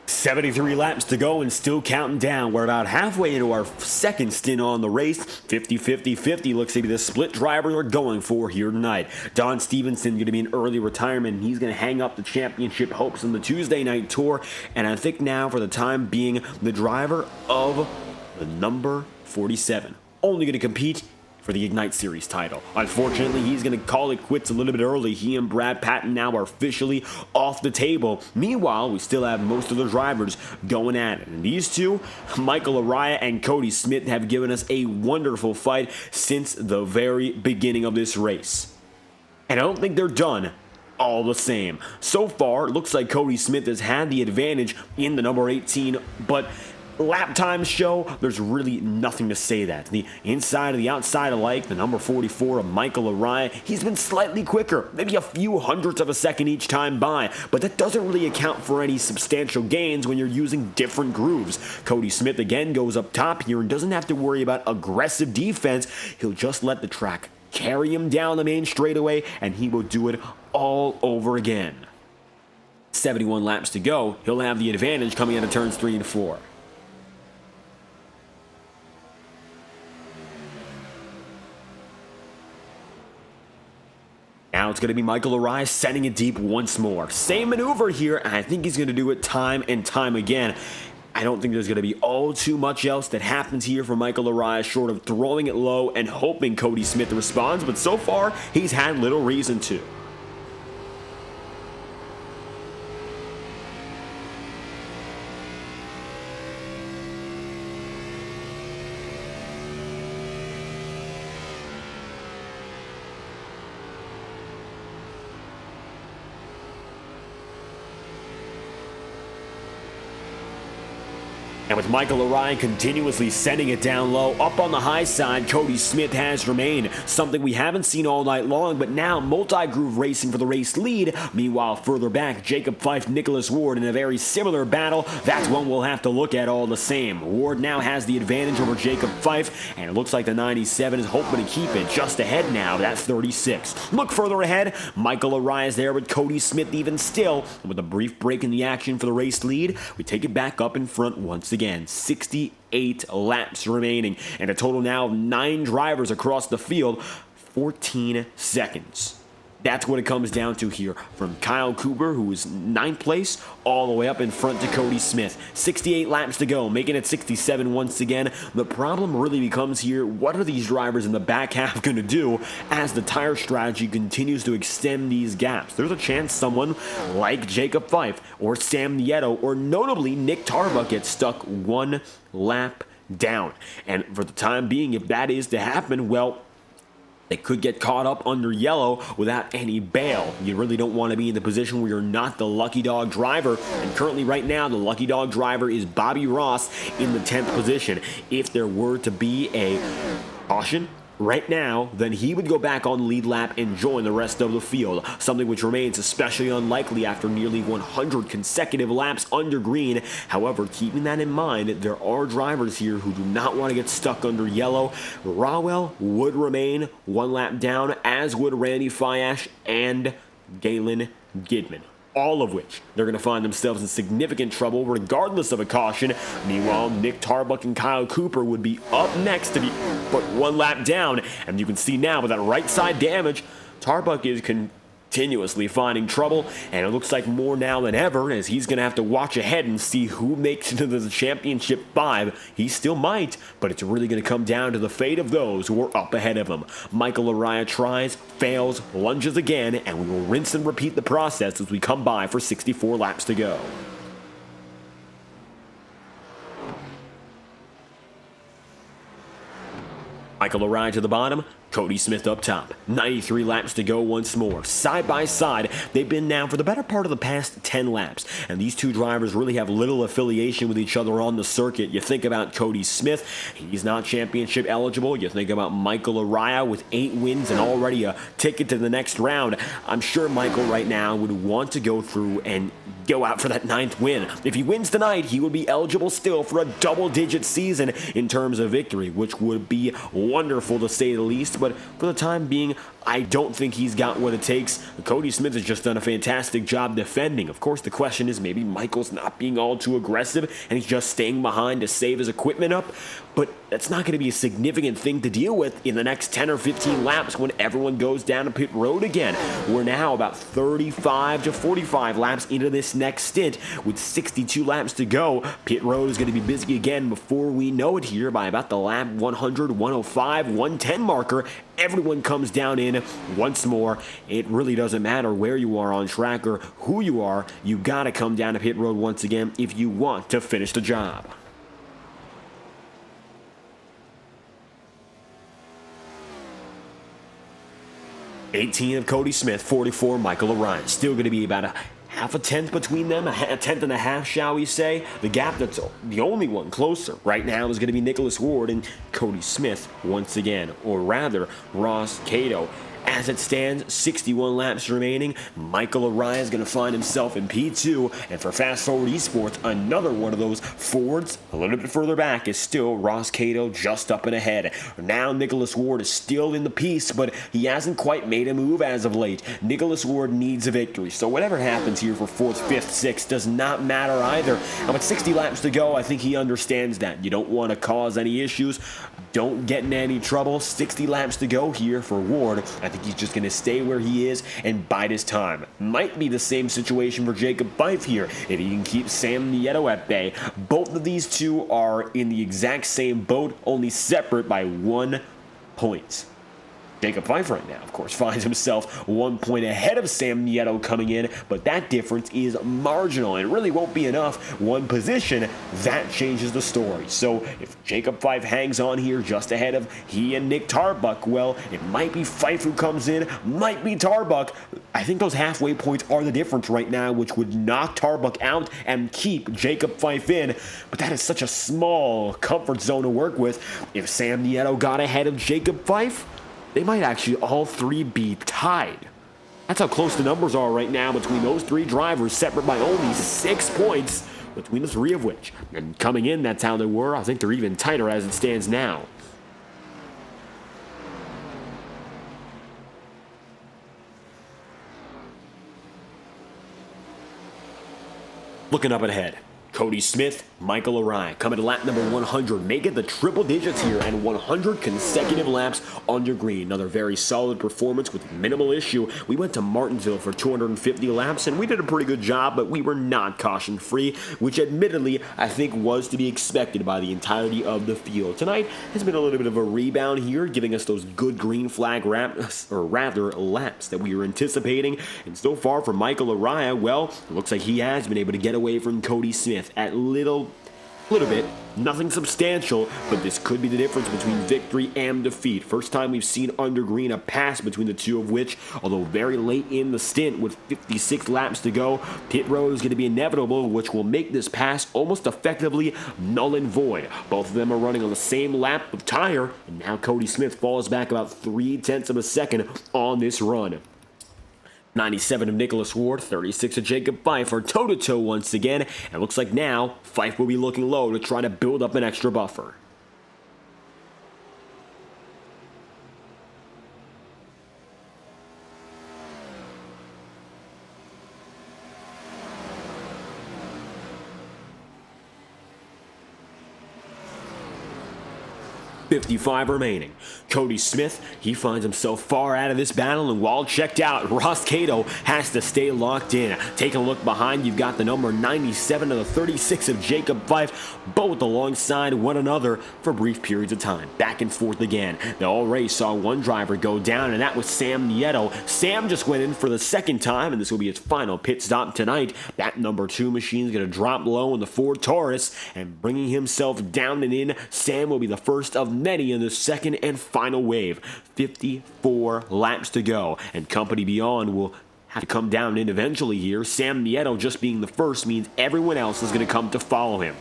73 laps to go and still counting down. We're about halfway into our second stint on the race. 50-50-50 looks to be the split drivers are going for here tonight. Don Stevenson going to be in early retirement, and he's going to hang up the championship hopes on the Tuesday night tour. And I think now, for the time being, the driver of the number 47 only going to compete for the Ignite Series title. Unfortunately, he's going to call it quits a little bit early. He and Brad Patton now are officially off the table. Meanwhile, we still have most of the drivers going at it. And these two, Michael Araya and Cody Smith, have given us a wonderful fight since the very beginning of this race. And I don't think they're done all the same. So far, it looks like Cody Smith has had the advantage in the number 18, but lap times show there's really nothing to say that. The inside and the outside alike, the number 44 of Michael Araya, he's been slightly quicker, maybe a few hundredths of a second each time by, but that doesn't really account for any substantial gains when you're using different grooves. Cody Smith again goes up top here and doesn't have to worry about aggressive defense. He'll just let the track carry him down the main straightaway, and he will do it all over again. 71 laps to go. He'll have the advantage coming out of turns 3 and 4. Now it's going to be Michael Araya sending it deep once more. Same maneuver here, and I think he's going to do it time and time again. I don't think there's going to be all too much else that happens here for Michael Araya, short of throwing it low and hoping Cody Smith responds, but so far, he's had little reason to. And with Michael Orion continuously sending it down low, up on the high side, Cody Smith has remained. Something we haven't seen all night long, but now multi-groove racing for the race lead. Meanwhile, further back, Jacob Fife, Nicholas Ward in a very similar battle. That's one we'll have to look at all the same. Ward now has the advantage over Jacob Fife, and it looks like the 97 is hoping to keep it just ahead now, that 36. Look further ahead, Michael Orion is there with Cody Smith even still. With a brief break in the action for the race lead, we take it back up in front once again. 68 laps remaining, and a total now of 9 drivers across the field, 14 seconds. That's what it comes down to here, from Kyle Cooper, who is 9th place, all the way up in front to Cody Smith. 68 laps to go, making it 67 once again. The problem really becomes here, what are these drivers in the back half going to do as the tire strategy continues to extend these gaps? There's a chance someone like Jacob Fife or Sam Nieto or notably Nick Tarbuck gets stuck 1 lap down. And for the time being, if that is to happen, well, they could get caught up under yellow without any bail. You really don't want to be in the position where you're not the lucky dog driver. And currently right now, the lucky dog driver is Bobby Ross in the 10th position. If there were to be a caution right now, then he would go back on the lead lap and join the rest of the field, something which remains especially unlikely after nearly 100 consecutive laps under green. However, keeping that in mind, there are drivers here who do not want to get stuck under yellow. Rawell would remain 1 lap down, as would Randy Fiash and Galen Gidman, all of which they're going to find themselves in significant trouble regardless of a caution. Meanwhile, Nick Tarbuck and Kyle Cooper would be up next to be put 1 lap down, and you can see now with that right side damage, Tarbuck is continuously finding trouble, and it looks like more now than ever as he's going to have to watch ahead and see who makes it to the championship 5. He still might, but it's really going to come down to the fate of those who are up ahead of him. Michael Orion tries, fails, lunges again, and we will rinse and repeat the process as we come by for 64 laps to go. Michael Orion to the bottom, Cody Smith up top. 93 laps to go once more. Side by side, they've been now for the better part of the past 10 laps. And these two drivers really have little affiliation with each other on the circuit. You think about Cody Smith, he's not championship eligible. You think about Michael Orion with 8 wins and already a ticket to the next round. I'm sure Michael right now would want to go through and go out for that 9th win. If he wins tonight, he would be eligible still for a double-digit season in terms of victory, which would be wonderful to say the least. But for the time being, I don't think he's got what it takes. Cody Smith has just done a fantastic job defending. Of course, the question is maybe Michael's not being all too aggressive and he's just staying behind to save his equipment up. But that's not going to be a significant thing to deal with in the next 10 or 15 laps when everyone goes down to pit road again. We're now about 35 to 45 laps into this next stint with 62 laps to go. Pit road is going to be busy again before we know it here by about the lap 100, 105, 110 marker. Everyone comes down in once more. It really doesn't matter where you are on track or who you are. You got to come down to pit road once again if you want to finish the job. $18 of Cody Smith, 44 Michael Orion. Still going to be about a half a tenth between them, a tenth and a half, shall we say. The gap that's the only one closer right now is going to be Nicholas Ward and Cody Smith once again, or rather Ross Cato. As it stands, 61 laps remaining. Michael Orion is going to find himself in P2. And for Fast Forward Esports, another one of those Fords a little bit further back is still Ross Cato just up and ahead. Now Nicholas Ward is still in the piece, but he hasn't quite made a move as of late. Nicholas Ward needs a victory. So whatever happens here for 4th, 5th, 6th does not matter either. And with 60 laps to go, I think he understands that. You don't want to cause any issues. Don't get in any trouble. 60 laps to go here for Ward. I think he's just going to stay where he is and bide his time. Might be the same situation for Jacob Fife here if he can keep Sam Nieto at bay. Both of these two are in the exact same boat, only separate by 1 point. Jacob Pfeiffer right now, of course, finds himself 1 point ahead of Sam Nieto coming in, but that difference is marginal and really won't be enough. One position, that changes the story. So if Jacob Pfeiffer hangs on here just ahead of he and Nick Tarbuck, well, it might be Pfeiffer who comes in, might be Tarbuck. I think those halfway points are the difference right now, which would knock Tarbuck out and keep Jacob Pfeiffer in, but that is such a small comfort zone to work with. If Sam Nieto got ahead of Jacob Pfeiffer, they might actually all three be tied. That's how close the numbers are right now between those three drivers, separate by only 6 points between the three of which. And coming in, that's how they were. I think they're even tighter as it stands now. Looking up ahead, Cody Smith, Michael Arai coming to lap number 100, making the triple digits here and 100 consecutive laps under green. Another very solid performance with minimal issue. We went to Martinsville for 250 laps and we did a pretty good job, but we were not caution free, which admittedly I think was to be expected by the entirety of the field. Tonight has been a little bit of a rebound here, giving us those good green flag laps that we were anticipating. And so far for Michael Arai, well, it looks like he has been able to get away from Cody Smith at little bit, nothing substantial, but this could be the difference between victory and defeat. First time we've seen under green a pass between the two of which, although very late in the stint with 56 laps to go, pit road is going to be inevitable, which will make this pass almost effectively null and void. Both of them are running on the same lap of tire, and now Cody Smith falls back about 0.3 of a second on this run. 97 of Nicholas Ward, 36 of Jacob Pfeiffer, toe-to-toe once again, and it looks like now Pfeiffer will be looking low to try to build up an extra buffer. 55 remaining. Cody Smith, he finds himself far out of this battle, and while checked out, Ross Cato has to stay locked in. Taking a look behind, you've got the number 97 of the 36 of Jacob Pfeiffer, both alongside one another for brief periods of time. Back and forth again. The whole race saw one driver go down, and that was Sam Nieto. Sam just went in for the second time, and this will be his final pit stop tonight. That number 2 machine is going to drop low in the Ford Taurus, and bringing himself down and in, Sam will be the first of many in the second and final wave. 54 laps to go, and company beyond will have to come down in eventually here. Sam Nieto just being the first means everyone else is going to come to follow him.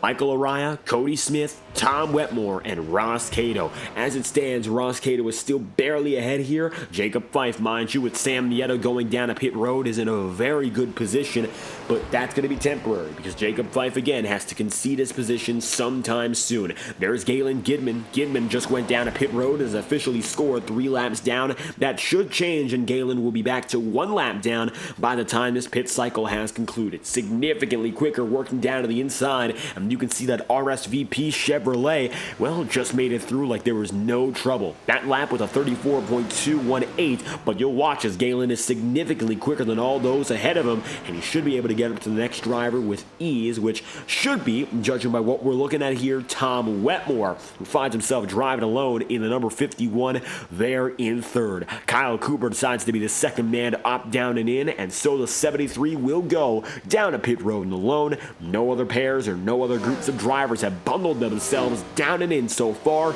Michael Araya, Cody Smith, Tom Wetmore, and Ross Cato. As it stands, Ross Cato is still barely ahead here. Jacob Pfeiffer, mind you, with Sam Nieto going down a pit road, is in a very good position, but that's going to be temporary because Jacob Pfeiffer again has to concede his position sometime soon. There's Galen Gidman. Gidman just went down a pit road, has officially scored 3 laps down. That should change, and Galen will be back to 1 lap down by the time this pit cycle has concluded. Significantly quicker working down to the inside, and you can see that RSVP Chevrolet, well, just made it through like there was no trouble. That lap with a 34.218, but you'll watch as Galen is significantly quicker than all those ahead of him, and he should be able to get up to the next driver with ease, which should be, judging by what we're looking at here, Tom Wetmore, who finds himself driving alone in the number 51 there in third. Kyle Cooper decides to be the second man to opt down and in, and so the 73 will go down a pit road alone. No other pairs or no other groups of drivers have bundled themselves down and in so far.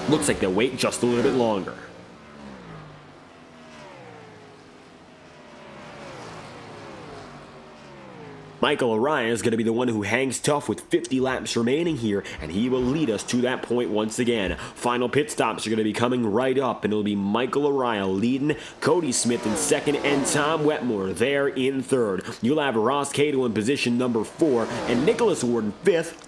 Looks like they'll wait just a little bit longer. Michael Araya is going to be the one who hangs tough with 50 laps remaining here, and he will lead us to that point once again. Final pit stops are going to be coming right up, and it'll be Michael Araya leading, Cody Smith in second, and Tom Wetmore there in third. You'll have Ross Cato in position number 4, and Nicholas Ward in 5th,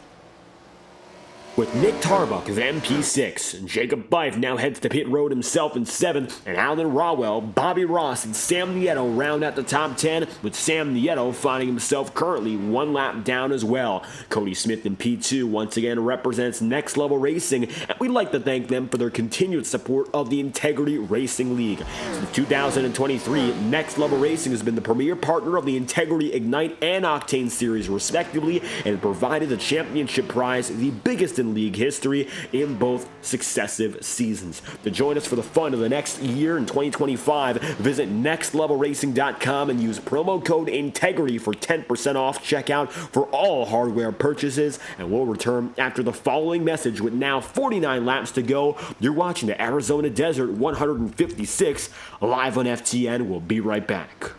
with Nick Tarbuck as MP6. Jacob Pfeiffer now heads to pit road himself in 7th, and Alan Rawell, Bobby Ross, and Sam Nieto round out the top 10, with Sam Nieto finding himself currently 1 lap down as well. Cody Smith in P2 once again represents Next Level Racing, and we'd like to thank them for their continued support of the Integrity Racing League. Since 2023, Next Level Racing has been the premier partner of the Integrity Ignite and Octane Series respectively, and provided the championship prize, the biggest in in league history in both successive seasons. To join us for the fun of the next year in 2025, visit nextlevelracing.com and use promo code INTEGRITY for 10% off checkout for all hardware purchases, and we'll return after the following message. With now 49 laps to go, you're watching the Arizona Desert 156 live on FTN. We'll be right back.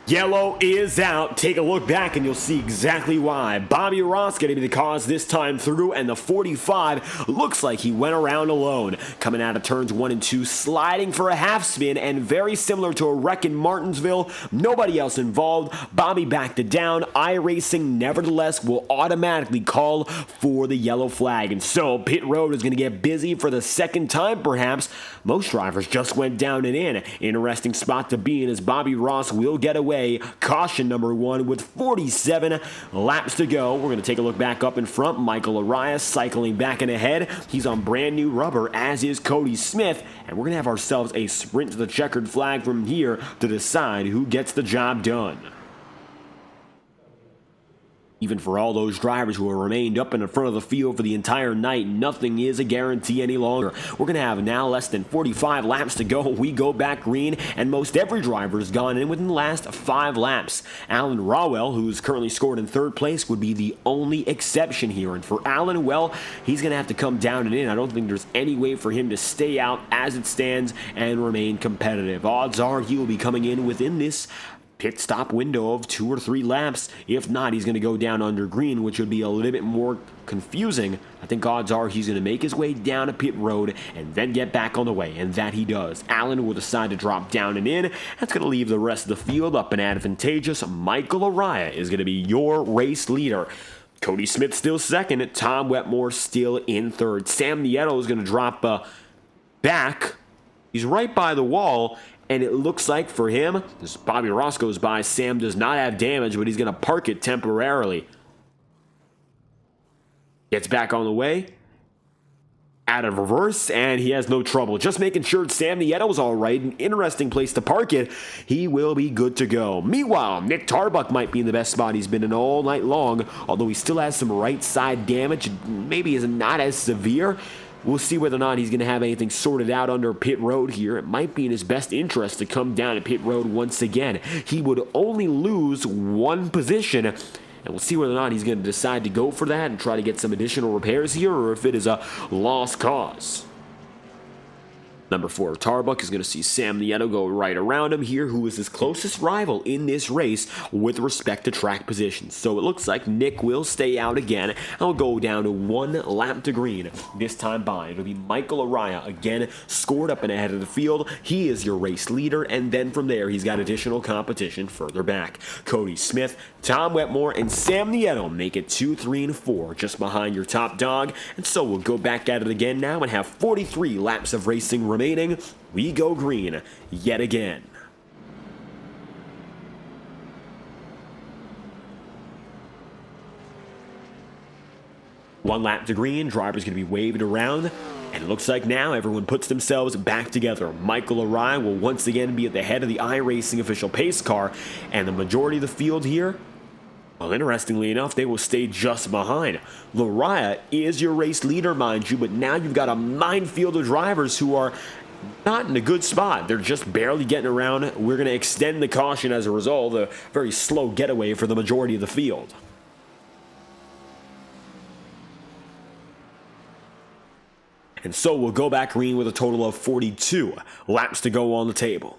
Yellow is out. Take a look back and you'll see exactly why. Bobby Ross going to be the cause this time through, and the 45 looks like he went around alone. Coming out of turns 1 and 2, sliding for a half spin, and very similar to a wreck in Martinsville, nobody else involved. Bobby backed it down. iRacing, nevertheless, will automatically call for the yellow flag. And so pit road is going to get busy for the second time, perhaps. Most drivers just went down and in. Interesting spot to be in, as Bobby Ross will get away. Caution number 1 with 47 laps to go. We're going to take a look back up in front. Michael Arias cycling back and ahead. He's on brand new rubber, as is Cody Smith. And we're going to have ourselves a sprint to the checkered flag from here to decide who gets the job done. Even for all those drivers who have remained up in the front of the field for the entire night, nothing is a guarantee any longer. We're going to have now less than 45 laps to go. We go back green, and most every driver has gone in within the last 5 laps. Alan Rawell, who's currently scored in 3rd place, would be the only exception here. And for Alan, well, he's going to have to come down and in. I don't think there's any way for him to stay out as it stands and remain competitive. Odds are he will be coming in within this pit stop window of 2 or 3 laps. If not, he's going to go down under green, which would be a little bit more confusing. I think odds are he's going to make his way down a pit road and then get back on the way, and that he does. Allen will decide to drop down and in. That's going to leave the rest of the field up and advantageous. Michael Araya is going to be your race leader. Cody Smith still second. Tom Wetmore still in third. Sam Nieto is going to drop back. He's right by the wall. And it looks like for him, as Bobby Ross goes by, Sam does not have damage, but he's going to park it temporarily. Gets back on the way. Out of reverse, and he has no trouble. Just making sure Sam Nieto's all right. An interesting place to park it. He will be good to go. Meanwhile, Nick Tarbuck might be in the best spot he's been in all night long, although he still has some right side damage. Maybe is not as severe. We'll see whether or not he's going to have anything sorted out under pit road here. It might be in his best interest to come down to pit road once again. He would only lose 1 position, and we'll see whether or not he's going to decide to go for that and try to get some additional repairs here, or if it is a lost cause. Number 4, Tarbuck is going to see Sam Nieto go right around him here, who is his closest rival in this race with respect to track position. So it looks like Nick will stay out again, and will go down to 1 lap to green this time by. It'll be Michael Araya again, scored up and ahead of the field. He is your race leader, and then from there, he's got additional competition further back. Cody Smith, Tom Wetmore, and Sam Nieto make it 2, 3, and 4, just behind your top dog. And so we'll go back at it again now and have 43 laps of racing remaining. We go green yet again. One lap to green, driver's going to be waved around, and it looks like now everyone puts themselves back together. Michael Arai will once again be at the head of the iRacing official pace car, and the majority of the field here, well, interestingly enough, they will stay just behind. Lariah is your race leader, mind you, but now you've got a minefield of drivers who are not in a good spot. They're just barely getting around. We're going to extend the caution as a result, a very slow getaway for the majority of the field. And so we'll go back green with a total of 42 laps to go on the table.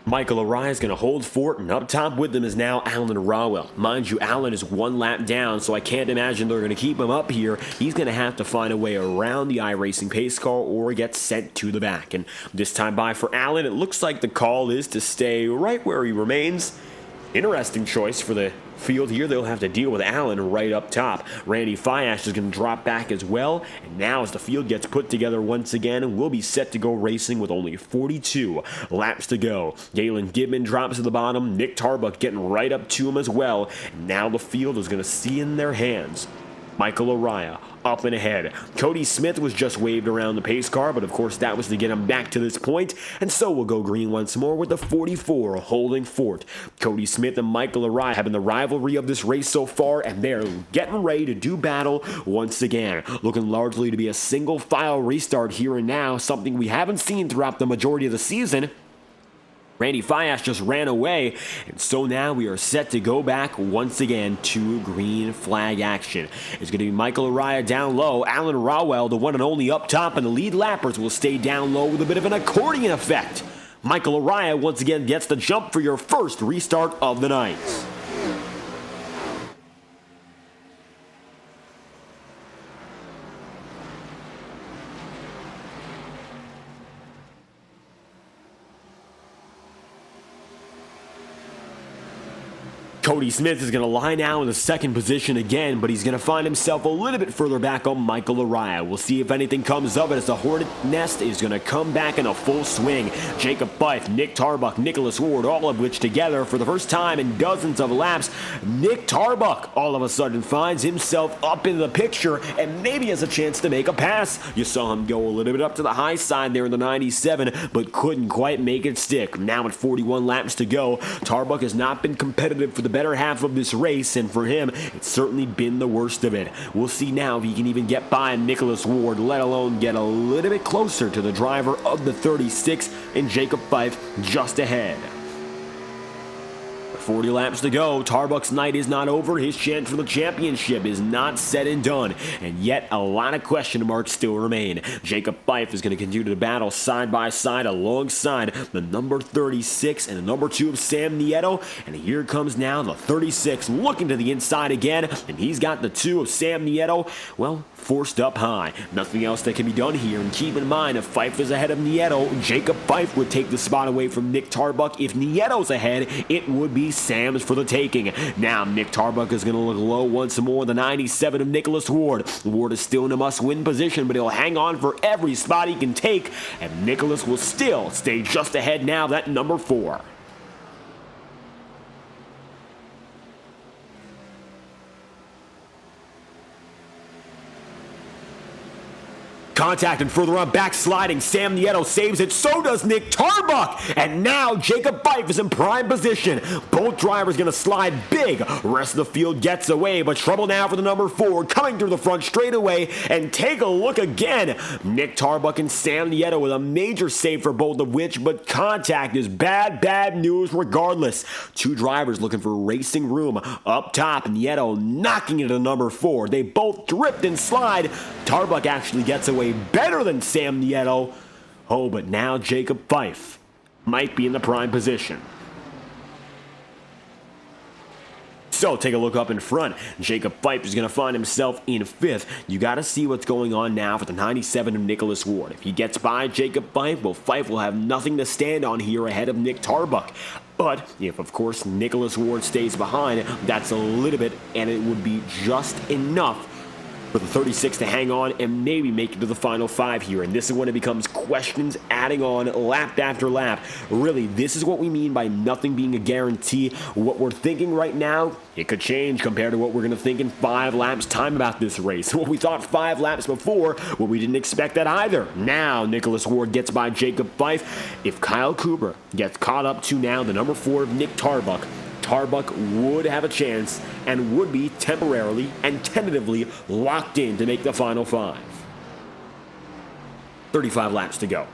Michael Araya is going to hold fort, and up top with them is now Alan Rawell. Mind you, Alan is one lap down, so I can't imagine they're going to keep him up here. He's going to have to find a way around the iRacing pace car or get sent to the back. And this time by for Alan, it looks like the call is to stay right where he remains. Interesting choice for the field here. They'll have to deal with Allen right up top. Randy Fiash is going to drop back as well. And now as the field gets put together once again, we'll be set to go racing with only 42 laps to go. Galen Gibman drops to the bottom. Nick Tarbuck getting right up to him as well. And now the field is going to see in their hands Michael Araya up and ahead. Cody Smith was just waved around the pace car, but of course that was to get him back to this point, and so we'll go green once more with the 44 holding fort. Cody Smith and Michael Araya have been the rivalry of this race so far, and they're getting ready to do battle once again. Looking largely to be a single file restart here and now, something we haven't seen throughout the majority of the season. Randy Fiash just ran away, and so now we are set to go back once again to green flag action. It's going to be Michael Araya down low, Alan Rawell, the one and only up top, and the lead lappers will stay down low with a bit of an accordion effect. Michael Araya once again gets the jump for your first restart of the night. Cody Smith is going to lie now in the second position again, but he's going to find himself a little bit further back on Michael Araya. We'll see if anything comes of it as the Hornet Nest is going to come back in a full swing. Jacob Fife, Nick Tarbuck, Nicholas Ward, all of which together for the first time in dozens of laps. Nick Tarbuck all of a sudden finds himself up in the picture and maybe has a chance to make a pass. You saw him go a little bit up to the high side there in the 97, but couldn't quite make it stick. Now with 41 laps to go, Tarbuck has not been competitive for the better half of this race, and for him, it's certainly been the worst of it. We'll see now if he can even get by Nicholas Ward, let alone get a little bit closer to the driver of the 36 and Jacob Fife just ahead. 40 laps to go. Tarbuck's night is not over. His chance for the championship is not said and done. And yet a lot of question marks still remain. Jacob Fife is going to continue to battle side by side alongside the number 36 and the number 2 of Sam Nieto. And here comes now the 36 looking to the inside again. And he's got the 2 of Sam Nieto, well, forced up high. Nothing else that can be done here. And keep in mind, if Fife is ahead of Nieto, Jacob Fife would take the spot away from Nick Tarbuck. If Nieto's ahead, it would be Sam's for the taking. Now Nick Tarbuck is going to look low once more. The 97 of Nicholas Ward. Ward is still in a must-win position, but he'll hang on for every spot he can take, and Nicholas will still stay just ahead now, that number 4. Contact and further on backsliding. Sam Nieto saves it. So does Nick Tarbuck. And now Jacob Fife is in prime position. Both drivers going to slide big. Rest of the field gets away, but trouble now for the number 4 coming through the front straightaway. And take a look again. Nick Tarbuck and Sam Nieto with a major save for both of which, but contact is bad news regardless. 2 drivers looking for racing room up top. Nieto knocking into number 4. They both drift and slide. Tarbuck actually gets away better than Sam Nieto. Oh, but now Jacob Fife might be in the prime position. So take a look up in front. Jacob Fife is going to find himself in 5th. You got to see what's going on now for the 97 of Nicholas Ward. If he gets by Jacob Fife, well, Fife will have nothing to stand on here ahead of Nick Tarbuck. But if, of course, Nicholas Ward stays behind, that's a little bit, and it would be just enough for the 36 to hang on and maybe make it to the final 5 here. And this is when it becomes questions adding on lap after lap. Really, this is what we mean by nothing being a guarantee. What we're thinking right now, it could change compared to what we're going to think in 5 laps time about this race. What we thought 5 laps before, well, we didn't expect that either. Now, Nicholas Ward gets by Jacob Fife. If Kyle Cooper gets caught up to now the number 4 of Nick Tarbuck, Tarbuck would have a chance and would be temporarily and tentatively locked in to make the final 5. 35 laps to go.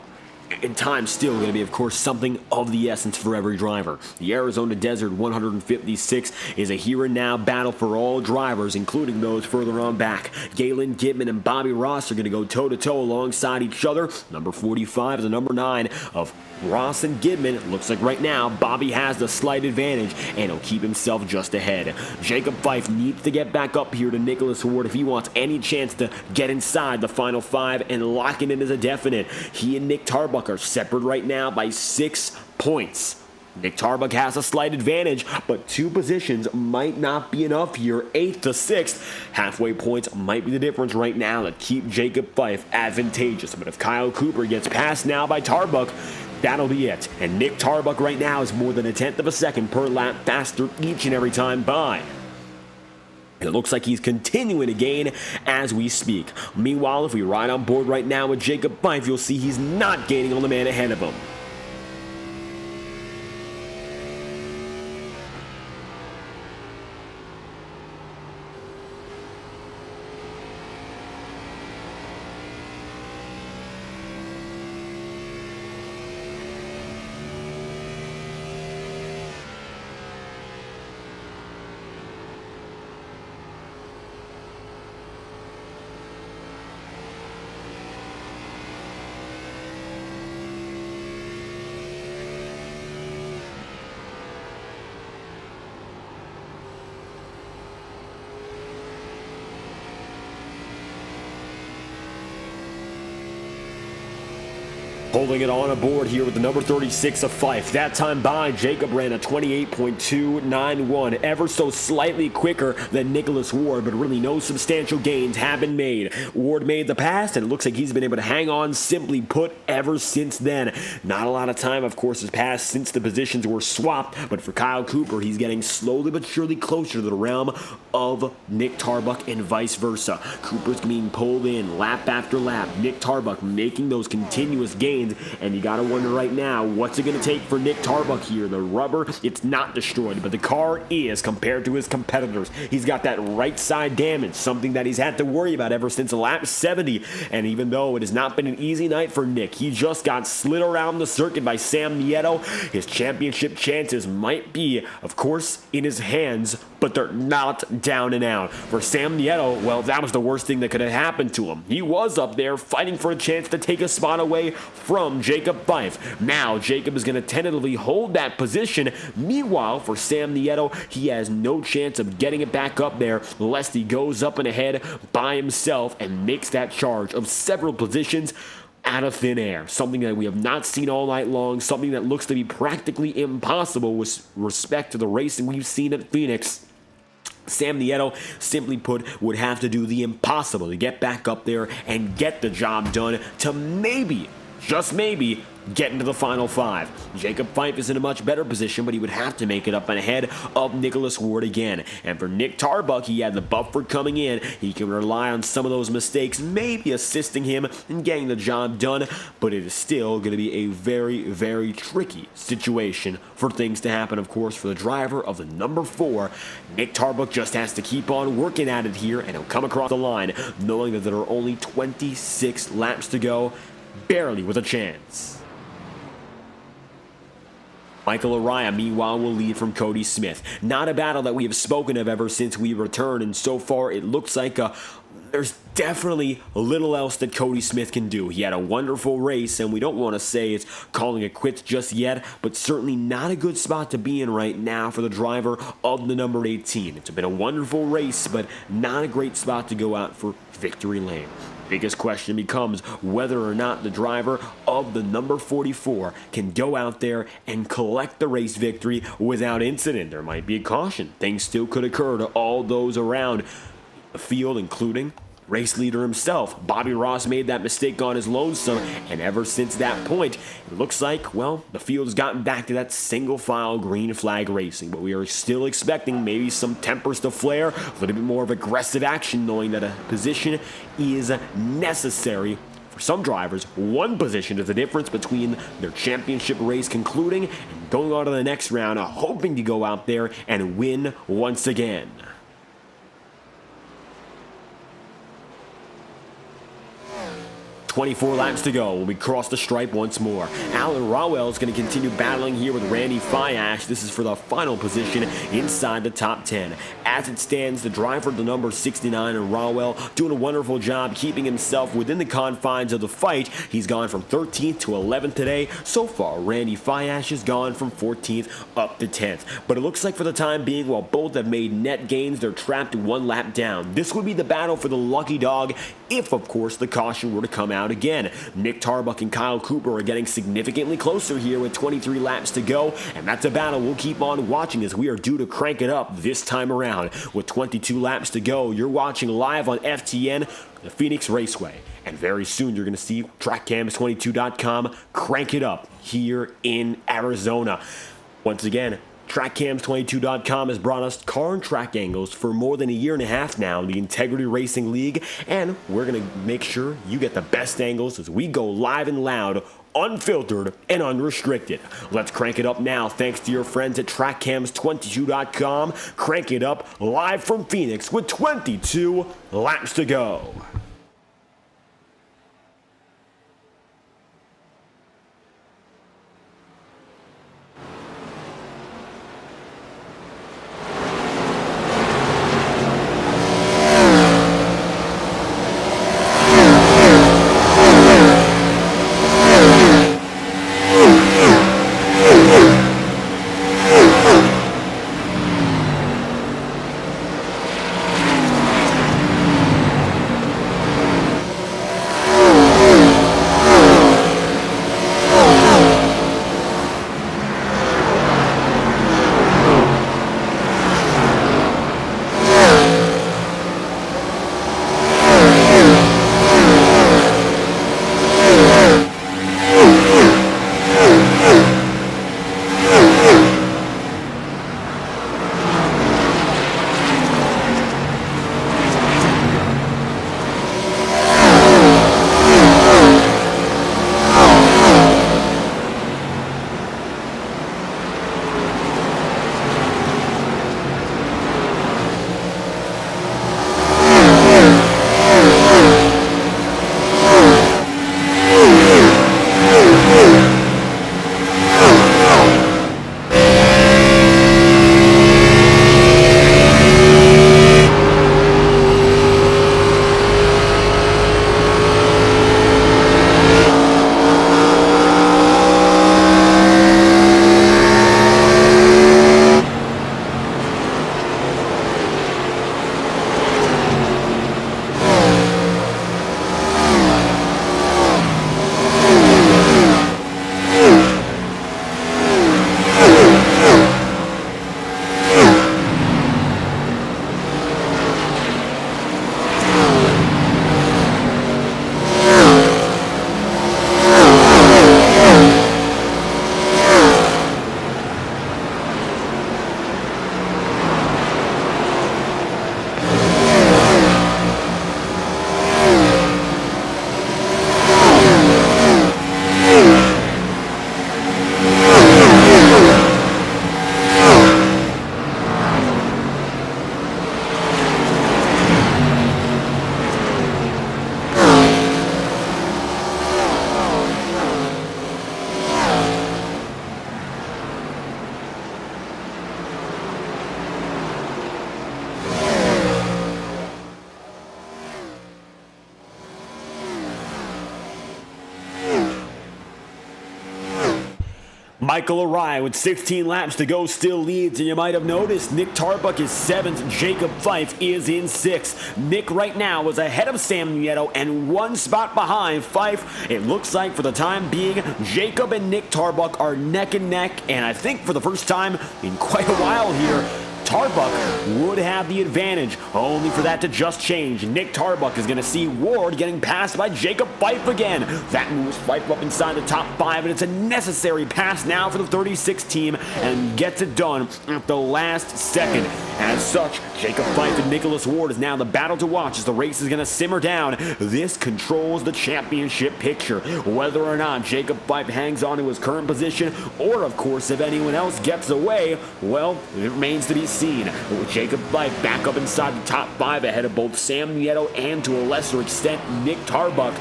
And time's still going to be, of course, something of the essence for every driver. The Arizona Desert 156 is a here-and-now battle for all drivers, including those further on back. Galen Gitman and Bobby Ross are going to go toe-to-toe alongside each other. Number 45 is the number 9 of Ross and Gidman. It looks like right now Bobby has the slight advantage, and he'll keep himself just ahead. Jacob Fife needs to get back up here to Nicholas Ward if he wants any chance to get inside the final 5 and lock it in as a definite. He and Nick Tarbuck are separate right now by 6 points. Nick Tarbuck has a slight advantage, but 2 positions might not be enough here. 8th to 6th. Halfway points might be the difference right now to keep Jacob Fife advantageous. But if Kyle Cooper gets passed now by Tarbuck, that'll be it. And Nick Tarbuck right now is more than 1/10 of a second per lap faster each and every time by. It looks like he's continuing to gain as we speak. Meanwhile, if we ride on board right now with Jacob Fife, you'll see he's not gaining on the man ahead of him. Holding it on aboard here with the number 36 of Fife. That time by, Jacob ran a 28.291, ever so slightly quicker than Nicholas Ward, but really no substantial gains have been made. Ward made the pass, and it looks like he's been able to hang on, simply put, ever since then. Not a lot of time, of course, has passed since the positions were swapped, but for Kyle Cooper, he's getting slowly but surely closer to the realm of Nick Tarbuck and vice versa. Cooper's being pulled in lap after lap. Nick Tarbuck making those continuous gains. And you gotta wonder right now, what's it gonna take for Nick Tarbuck here? The rubber, it's not destroyed, but the car is compared to his competitors. He's got that right side damage, something that he's had to worry about ever since lap 70. And even though it has not been an easy night for Nick, he just got slid around the circuit by Sam Nieto. His championship chances might be, of course, in his hands, but they're not down and out. For Sam Nieto, well, that was the worst thing that could have happened to him. He was up there fighting for a chance to take a spot away from Jacob Fife. Now, Jacob is going to tentatively hold that position. Meanwhile, for Sam Nieto, he has no chance of getting it back up there lest he goes up and ahead by himself and makes that charge of several positions out of thin air. Something that we have not seen all night long, something that looks to be practically impossible with respect to the racing we've seen at Phoenix. Sam Nieto, simply put, would have to do the impossible to get back up there and get the job done to maybe, just maybe, get into the final 5. Jacob Fife is in a much better position, but he would have to make it up and ahead of Nicholas Ward again. And for Nick Tarbuck, he had the buffer coming in. He can rely on some of those mistakes, maybe assisting him in getting the job done, but it is still going to be a very, very tricky situation for things to happen, of course, for the driver of the number 4. Nick Tarbuck just has to keep on working at it here, and he'll come across the line, knowing that there are only 26 laps to go, barely with a chance. Michael Araya, meanwhile, will lead from Cody Smith. Not a battle that we have spoken of ever since we returned, and so far it looks like there's definitely little else that Cody Smith can do. He had a wonderful race, and we don't want to say it's calling it quits just yet, but certainly not a good spot to be in right now for the driver of the number 18. It's been a wonderful race, but not a great spot to go out for victory lane. Biggest question becomes whether or not the driver of the number 44 can go out there and collect the race victory without incident. There might be a caution. Things still could occur to all those around the field, including race leader himself. Bobby Ross made that mistake on his lonesome, and ever since that point, it looks like, well, the field has gotten back to that single file green flag racing, but we are still expecting maybe some tempers to flare, a little bit more of aggressive action, knowing that a position is necessary. For some drivers, one position is the difference between their championship race concluding and going on to the next round, hoping to go out there and win once again. 24 laps to go when we cross the stripe once more. Alan Rawell is going to continue battling here with Randy Fiash. This is for the final position inside the top 10. As it stands, the driver, the number 69, and Rawell doing a wonderful job keeping himself within the confines of the fight. He's gone from 13th to 11th today. So far, Randy Fiash has gone from 14th up to 10th. But it looks like for the time being, while both have made net gains, they're trapped one lap down. This would be the battle for the lucky dog if, of course, the caution were to come out again. Nick Tarbuck and Kyle Cooper are getting significantly closer here with 23 laps to go, and that's a battle we'll keep on watching as we are due to crank it up this time around. With 22 laps to go, you're watching live on FTN, the Phoenix Raceway. And very soon you're going to see TrackCams22.com crank it up here in Arizona. Once again, TrackCams22.com has brought us car and track angles for more than a year and a half now in the Integrity Racing League, and we're going to make sure you get the best angles as we go live and loud, unfiltered and unrestricted. Let's crank it up now thanks to your friends at TrackCams22.com. Crank it up live from Phoenix with 22 laps to go. Michael Arai with 16 laps to go still leads, and you might have noticed Nick Tarbuck is 7th, Jacob Fife is in 6th. Nick right now is ahead of Sam Nieto and one spot behind Fife. It looks like for the time being, Jacob and Nick Tarbuck are neck and neck, and I think for the first time in quite a while here, Tarbuck would have the advantage, only for that to just change. Nick Tarbuck is going to see Ward getting passed by Jacob Fife again. That moves Fife up inside the top 5, and it's a necessary pass now for the 36 team, and gets it done at the last second. As such, Jacob Fife and Nicholas Ward is now the battle to watch as the race is going to simmer down. This controls the championship picture. Whether or not Jacob Fife hangs on to his current position, or of course if anyone else gets away, well, it remains to be seen. With Jacob Fife back up inside the top 5 ahead of both Sam Nieto and to a lesser extent Nick Tarbuck.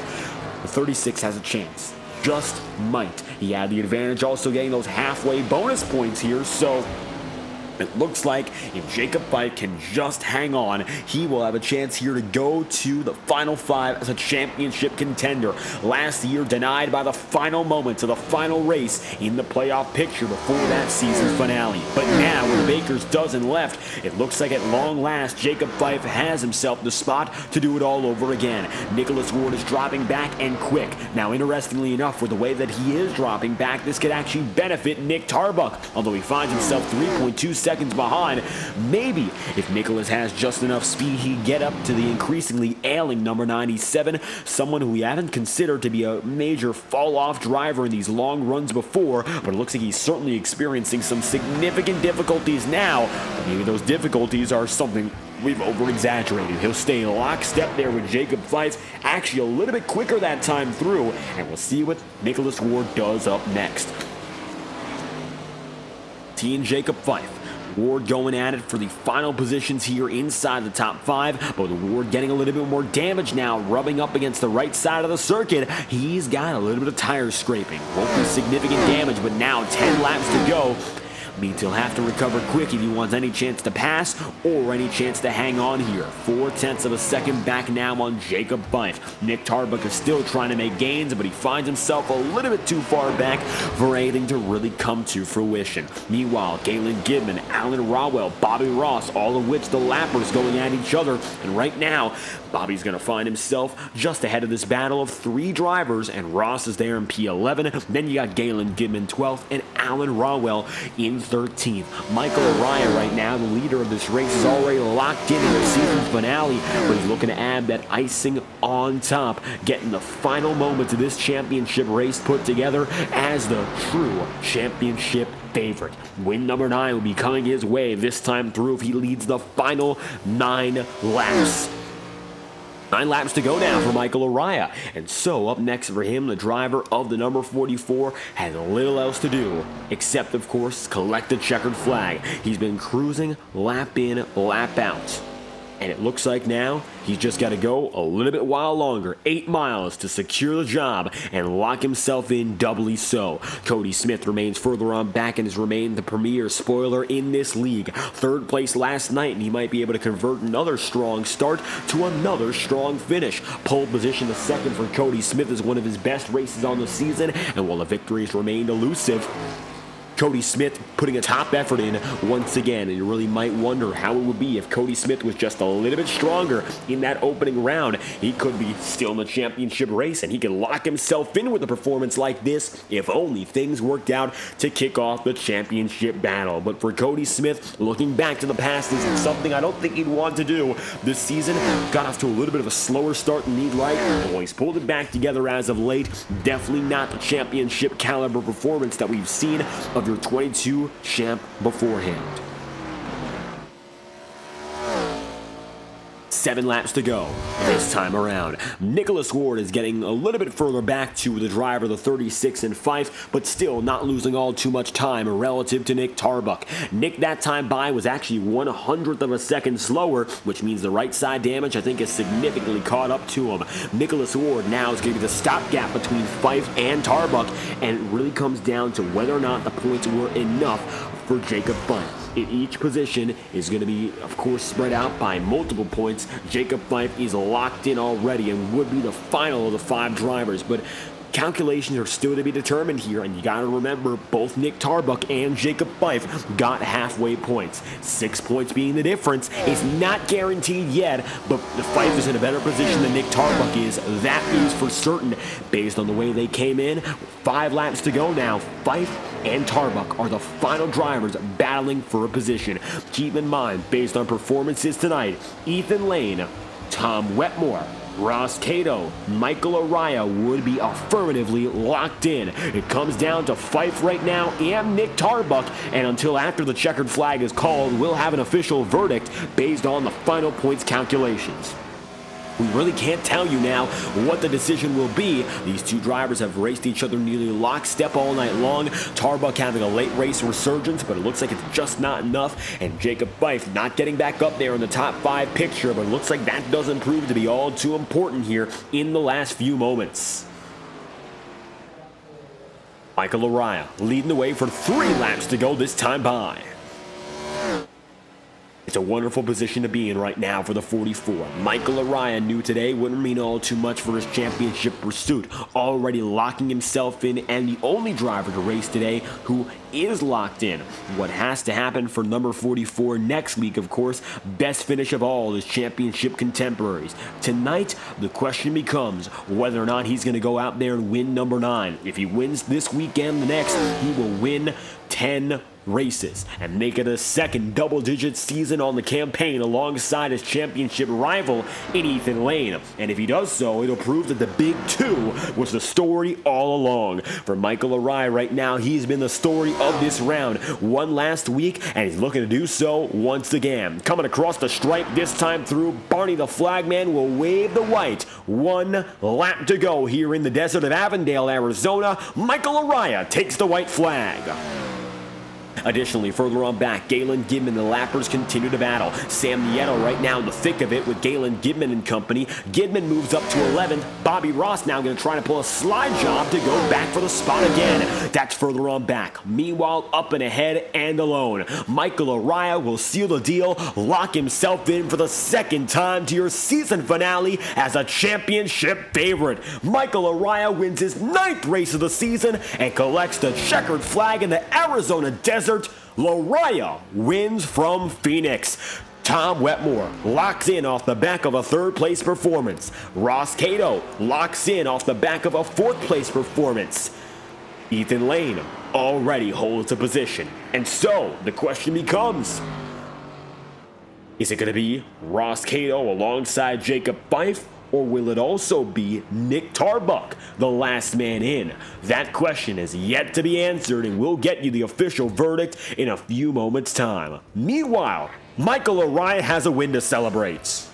the 36 has a chance. Just might. He had the advantage also getting those halfway bonus points here, so it looks like if Jacob Fife can just hang on, he will have a chance here to go to the Final 5 as a championship contender. Last year, denied by the final moments of the final race in the playoff picture before that season finale. But now, with Baker's dozen left, it looks like at long last, Jacob Fife has himself the spot to do it all over again. Nicholas Ward is dropping back and quick. Now, interestingly enough, with the way that he is dropping back, this could actually benefit Nick Tarbuck, although he finds himself 3.2 seconds behind. Maybe if Nicholas has just enough speed, he'd get up to the increasingly ailing number 97, someone who we haven't considered to be a major fall-off driver in these long runs before, but it looks like he's certainly experiencing some significant difficulties now. But maybe those difficulties are something we've over-exaggerated. He'll stay lockstep there with Jacob Fife, actually a little bit quicker that time through, and we'll see what Nicholas Ward does up next. Team Jacob Fife. Ward going at it for the final positions here inside the top 5, but Ward getting a little bit more damage now, rubbing up against the right side of the circuit. He's got a little bit of tire scraping. Won't be significant damage, but now 10 laps to go. Means he'll have to recover quick if he wants any chance to pass or any chance to hang on here. 0.4 of a second back now on Jacob Fife. Nick Tarbuck is still trying to make gains, but he finds himself a little bit too far back for anything to really come to fruition. Meanwhile, Galen Gidman, Alan Rawell, Bobby Ross, all of which the lappers going at each other. And right now, Bobby's going to find himself just ahead of this battle of 3 drivers, and Ross is there in P11. Then you got Galen Gidman 12th and Alan Rawell in 13th. Michael Araya right now, the leader of this race, is already locked in the season finale, but he's looking to add that icing on top, getting the final moments of this championship race put together as the true championship favorite. Win number 9 will be coming his way this time through if he leads the final 9 laps. 9 laps to go now for Michael Araya. And so up next for him, the driver of the number 44 has little else to do except, of course, collect the checkered flag. He's been cruising lap in, lap out. And it looks like now he's just got to go a little bit while longer, 8 miles to secure the job and lock himself in doubly so. Cody Smith remains further on back and has remained the premier spoiler in this league. 3rd place last night, and he might be able to convert another strong start to another strong finish. Pole position to 2nd for Cody Smith is one of his best races on the season, and while the victories remained elusive, Cody Smith putting a top effort in once again, and you really might wonder how it would be if Cody Smith was just a little bit stronger in that opening round. He could be still in the championship race, and he could lock himself in with a performance like this if only things worked out to kick off the championship battle. But for Cody Smith, looking back to the past isn't something I don't think he'd want to do this season. Got off to a little bit of a slower start than he'd like, and while he's pulled it back together as of late, definitely not the championship caliber performance that we've seen of your 22 champ beforehand. 7 laps to go this time around. Nicholas Ward is getting a little bit further back to the driver, the 36 and Fife, but still not losing all too much time relative to Nick Tarbuck. Nick that time by was actually 1/100th of a second slower, which means the right side damage I think has significantly caught up to him. Nicholas Ward now is going to be the stopgap between Fife and Tarbuck, and it really comes down to whether or not the points were enough for Jacob Fife. In each position is going to be, of course, spread out by multiple points. Jacob Fife is locked in already and would be the final of the 5 drivers, but calculations are still to be determined here, and you got to remember both Nick Tarbuck and Jacob Fife got halfway points. 6 points being the difference. It's not guaranteed yet, but the Fife is in a better position than Nick Tarbuck is. That is for certain based on the way they came in. 5 laps to go now. Fife and Tarbuck are the final drivers battling for a position. Keep in mind, based on performances tonight, Ethan Lane, Tom Wetmore, Ross Cato, Michael Araya would be affirmatively locked in. It comes down to Fife right now and Nick Tarbuck, and until after the checkered flag is called, we'll have an official verdict based on the final points calculations. We really can't tell you now what the decision will be. These 2 drivers have raced each other nearly lockstep all night long. Tarbuck having a late race resurgence, but it looks like it's just not enough. And Jacob Fife not getting back up there in the top 5 picture, but it looks like that doesn't prove to be all too important here in the last few moments. Michael Araya leading the way for 3 laps to go this time by. It's a wonderful position to be in right now for the 44. Michael Araya knew today wouldn't mean all too much for his championship pursuit, already locking himself in and the only driver to race today who is locked in. What has to happen for number 44 next week, of course, best finish of all his championship contemporaries. Tonight, the question becomes whether or not he's going to go out there and win number 9. If he wins this weekend, the next, he will win 10 races and make it a second double-digit season on the campaign alongside his championship rival in Ethan Lane. And if he does so, it'll prove that the Big 2 was the story all along. For Michael Araya right now, he's been the story of this round. Won last week, and he's looking to do so once again. Coming across the stripe this time through, Barney the flagman will wave the white. 1 lap to go here in the desert of Avondale, Arizona. Michael Araya takes the white flag. Additionally, further on back, Galen Gidman and the Lappers continue to battle. Sam Nieto right now in the thick of it with Galen Gidman and company. Gidman moves up to 11th. Bobby Ross now going to try to pull a slide job to go back for the spot again. That's further on back. Meanwhile, up and ahead and alone, Michael Araya will seal the deal, lock himself in for the second time to your season finale as a championship favorite. Michael Araya wins his 9th race of the season and collects the checkered flag in the Arizona desert. Laraya wins from Phoenix. Tom Wetmore locks in off the back of a 3rd place performance. Ross Cato locks in off the back of a 4th place performance. Ethan Lane already holds a position. And so the question becomes, is it going to be Ross Cato alongside Jacob Fife? Or will it also be Nick Tarbuck, the last man in? That question is yet to be answered, and we'll get you the official verdict in a few moments' time. Meanwhile, Michael Araya has a win to celebrate.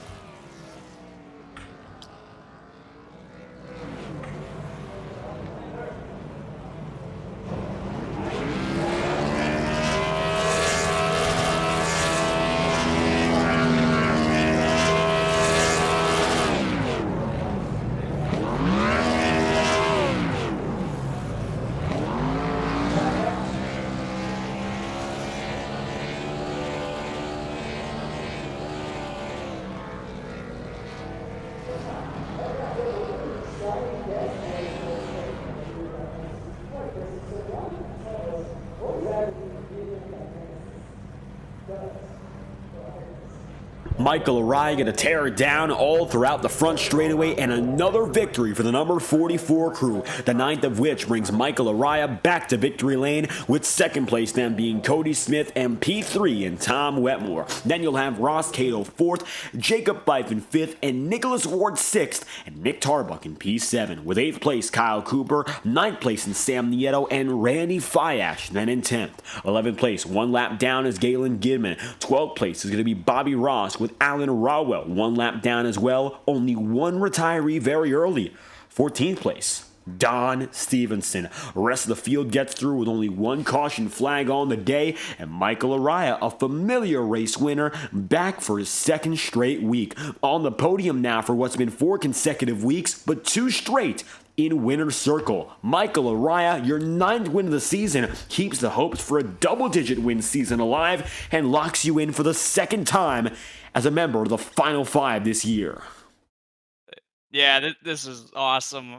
Michael Araya going to tear it down all throughout the front straightaway, and another victory for the number 44 crew, the 9th of which brings Michael Araya back to victory lane, with 2nd place then being Cody Smith and P3 and Tom Wetmore. Then you'll have Ross Cato 4th, Jacob Fife in 5th, and Nicholas Ward 6th, and Nick Tarbuck in P7, with 8th place Kyle Cooper, 9th place in Sam Nieto, and Randy Fiash then in 10th. 11th place, 1 lap down is Galen Gidman. 12th place is going to be Bobby Ross with Alan Rawell, 1 lap down as well. Only 1 retiree very early. 14th place, Don Stevenson. Rest of the field gets through with only 1 caution flag on the day, and Michael Araya, a familiar race winner, back for his 2nd straight week. On the podium now for what's been 4 consecutive weeks, but 2 straight in winner's circle. Michael Araya, your 9th win of the season, keeps the hopes for a double-digit win season alive and locks you in for the 2nd time as a member of the Final 5 this year. Yeah, this is awesome.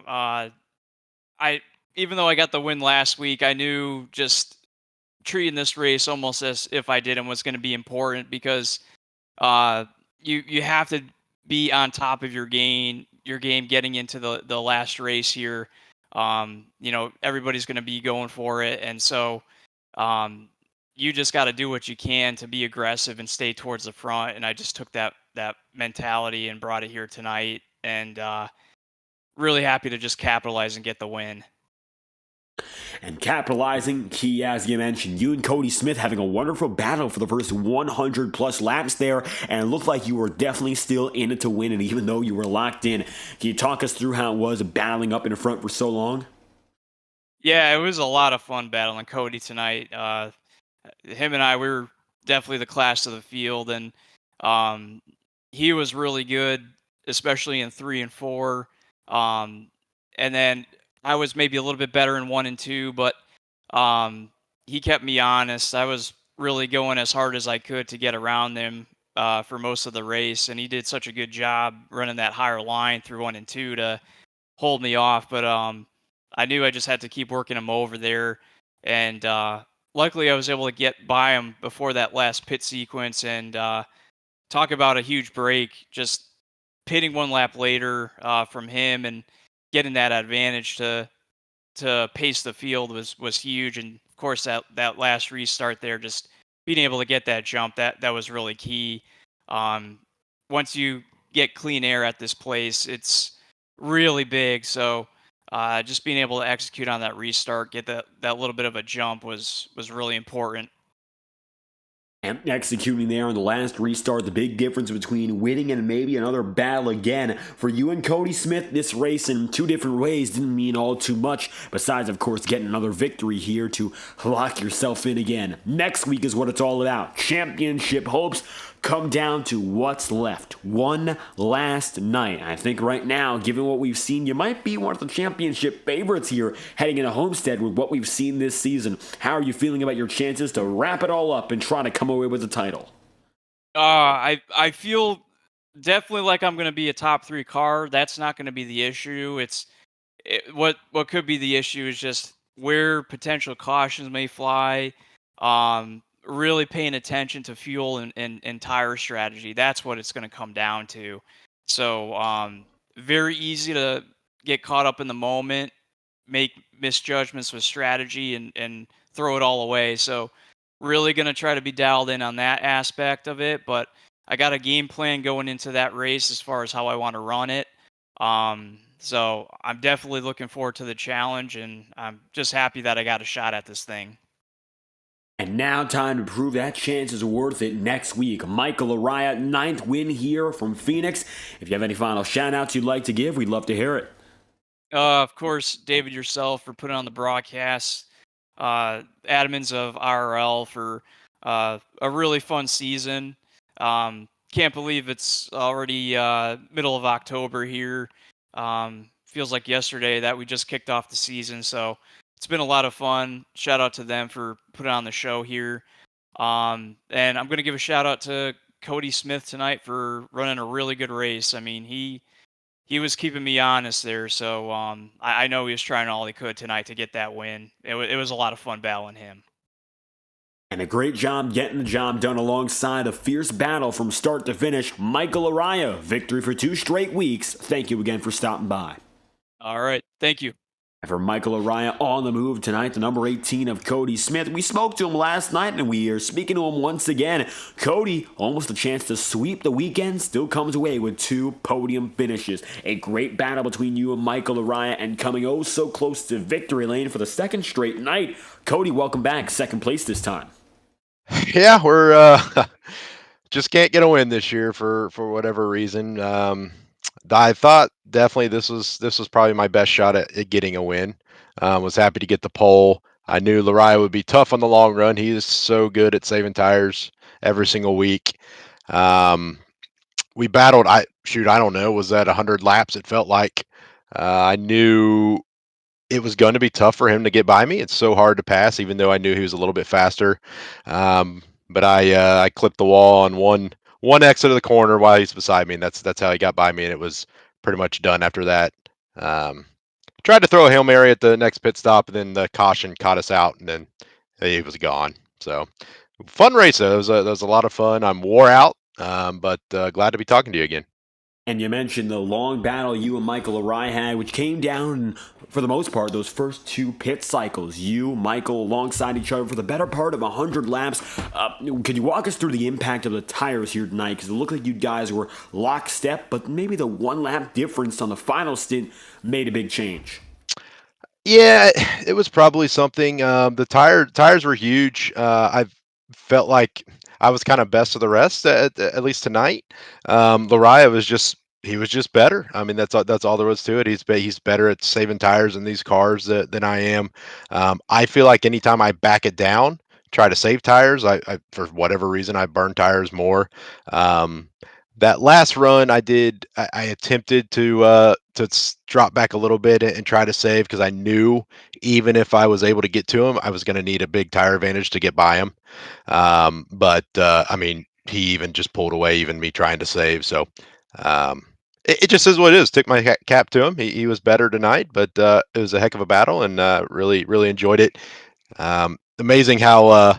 Even though I got the win last week, I knew just treating this race almost as if I didn't was going to be important, because you have to be on top of your game getting into the last race here. Everybody's going to be going for it, and so you just got to do what you can to be aggressive and stay towards the front. And I just took that mentality and brought it here tonight, and really happy to just capitalize and get the win. And capitalizing, key as you mentioned, you and Cody Smith having a wonderful battle for the first 100 plus laps there, and it looked like you were definitely still in it to win it, even though you were locked in. Can you talk us through how it was battling up in front for so long? Yeah, it was a lot of fun battling Cody tonight. Him and I, we were definitely the class of the field, and he was really good, especially in 3 and 4. And then I was maybe a little bit better in 1 and 2, but he kept me honest. I was really going as hard as I could to get around him for most of the race, and he did such a good job running that higher line through 1 and 2 to hold me off. But I knew I just had to keep working him over there, and luckily I was able to get by him before that last pit sequence. And talk about a huge break, just pitting 1 lap later from him and getting that advantage to pace the field was huge. And of course that last restart there, just being able to get that jump, that was really key. Um, Once you get clean air at this place, it's really big. So just being able to execute on that restart, get that little bit of a jump was really important. And executing there on the last restart, the big difference between winning and maybe another battle again. For you and Cody Smith, this race in 2 different ways didn't mean all too much, besides, of course, getting another victory here to lock yourself in again. Next week is what it's all about. Championship hopes come down to what's left. One last night. I think right now, given what we've seen, you might be one of the championship favorites here heading into Homestead with what we've seen this season. How are you feeling about your chances to wrap it all up and try to come away with the title? I feel definitely like I'm going to be a top 3 car. That's not going to be the issue. What could be the issue is just where potential cautions may fly. Really paying attention to fuel and tire strategy. That's what it's going to come down to. So very easy to get caught up in the moment, make misjudgments with strategy, and throw it all away. So really going to try to be dialed in on that aspect of it. But I got a game plan going into that race as far as how I want to run it. So I'm definitely looking forward to the challenge, and I'm just happy that I got a shot at this thing. And now time to prove that chance is worth it next week. Michael Araya, 9th win here from Phoenix. If you have any final shout-outs you'd like to give, we'd love to hear it. Of course, David, yourself for putting on the broadcast. Admins of IRL for a really fun season. Can't believe it's already middle of October here. Feels like yesterday that we just kicked off the season. So it's been a lot of fun. Shout out to them for putting on the show here. And I'm going to give a shout out to Cody Smith tonight for running a really good race. I mean, he was keeping me honest there. So I know he was trying all he could tonight to get that win. It was a lot of fun battling him. And a great job getting the job done alongside a fierce battle from start to finish. Michael Araya, victory for 2 straight weeks. Thank you again for stopping by. All right. Thank you. And for Michael Araya on the move tonight, the number 18 of Cody Smith. We spoke to him last night, and we are speaking to him once again. Cody, almost a chance to sweep the weekend, still comes away with 2 podium finishes. A great battle between you and Michael Araya, and coming oh so close to victory lane for the 2nd straight night. Cody, welcome back. 2nd place this time. Yeah, we're just can't get a win this year for whatever reason. I thought definitely this was probably my best shot at getting a win. Was happy to get the pole. I knew Lariah would be tough on the long run. He is so good at saving tires every single week. We battled. I don't know. Was that 100 laps? It felt like. I knew it was going to be tough for him to get by me. It's so hard to pass, even though I knew he was a little bit faster. But I clipped the wall on one exit of the corner while he's beside me, and that's how he got by me, and it was pretty much done after that. Tried to throw a Hail Mary at the next pit stop, and then the caution caught us out, and then he was gone. So fun race, though. That was a lot of fun. I'm wore out, but glad to be talking to you again. And you mentioned the long battle you and Michael Araya had, which came down, for the most part, those first 2 pit cycles. You, Michael, alongside each other for the better part of 100 laps. Can you walk us through the impact of the tires here tonight? Because it looked like you guys were lockstep, but maybe the 1 lap difference on the final stint made a big change. Yeah, it was probably something. The tires were huge. I felt like I was kind of best of the rest at least tonight. Lariah was just better. I mean, that's all there was to it. He's better at saving tires in these cars than I am. I feel like anytime I back it down, try to save tires, I for whatever reason I burn tires more. That last run I did, I attempted to drop back a little bit and try to save, because I knew even if I was able to get to him, I was going to need a big tire advantage to get by him. But I mean, he even just pulled away, even me trying to save. So it just is what it is. Took my cap to him. He was better tonight, but it was a heck of a battle, and really, really enjoyed it. Amazing how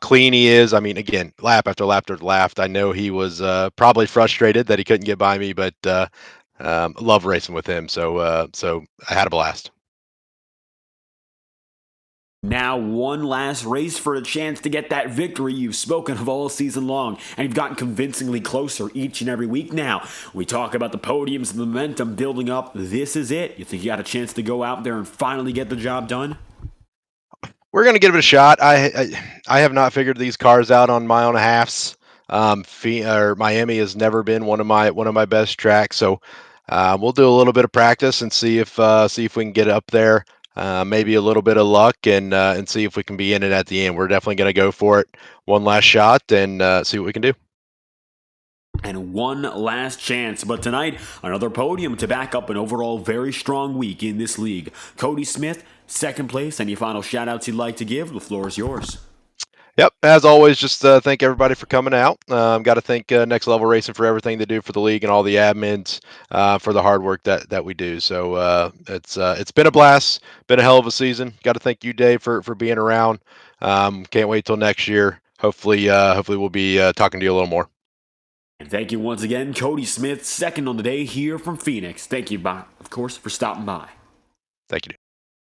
clean he is. I mean, again, lap after lap after lap. I know he was probably frustrated that he couldn't get by me, but love racing with him. So so I had a blast. Now one last race for a chance to get that victory you've spoken of all season long, and you've gotten convincingly closer each and every week now. We talk about the podiums and the momentum building up. This is it. You think you got a chance to go out there and finally get the job done? We're going to give it a shot. I have not figured these cars out on mile and a halves. Miami has never been one of my best tracks, so we'll do a little bit of practice and see if we can get up there. Maybe a little bit of luck, and see if we can be in it at the end. We're definitely going to go for it. One last shot and see what we can do. And one last chance. But tonight, another podium to back up an overall very strong week in this league. Cody Smith, second place. Any final shout-outs you'd like to give? The floor is yours. Yep, as always, just thank everybody for coming out. Got to thank Next Level Racing for everything they do for the league and all the admins for the hard work that we do. So it's been a blast, been a hell of a season. Got to thank you, Dave, for being around. Can't wait till next year. Hopefully we'll be talking to you a little more. And thank you once again, Cody Smith, second on the day here from Phoenix. Thank you, of course, for stopping by. Thank you.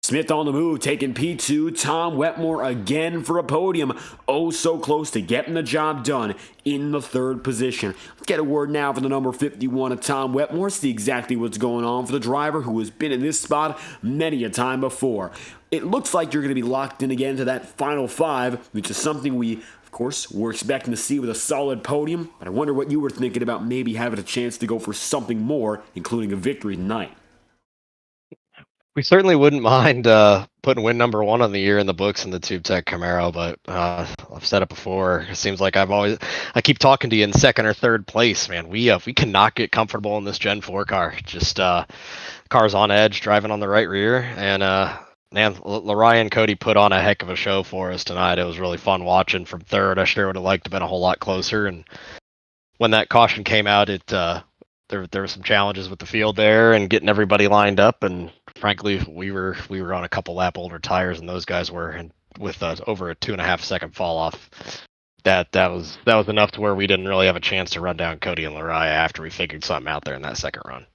Smith on the move, taking P2. Tom Wetmore again for a podium. Oh, so close to getting the job done in the third position. Let's get a word now for the number 51 of Tom Wetmore. See exactly what's going on for the driver who has been in this spot many a time before. It looks like you're going to be locked in again to that final five, which is something of course, we're expecting to see with a solid podium. But I wonder what you were thinking about maybe having a chance to go for something more, including a victory tonight. We certainly wouldn't mind putting win number one on the year in the books in the Tube Tech Camaro, but I've said it before. It seems like I keep talking to you in second or third place, man. We cannot get comfortable in this Gen 4 car. Just cars on edge, driving on the right rear, and man, Lariah and Cody put on a heck of a show for us tonight. It was really fun watching from third. I sure would have liked to have been a whole lot closer. And when that caution came out, there were some challenges with the field there and getting everybody lined up, and frankly, we were on a couple lap older tires than those guys were, and with over a 2.5 second fall off, that was enough to where we didn't really have a chance to run down Cody and Lariah after we figured something out there in that second run.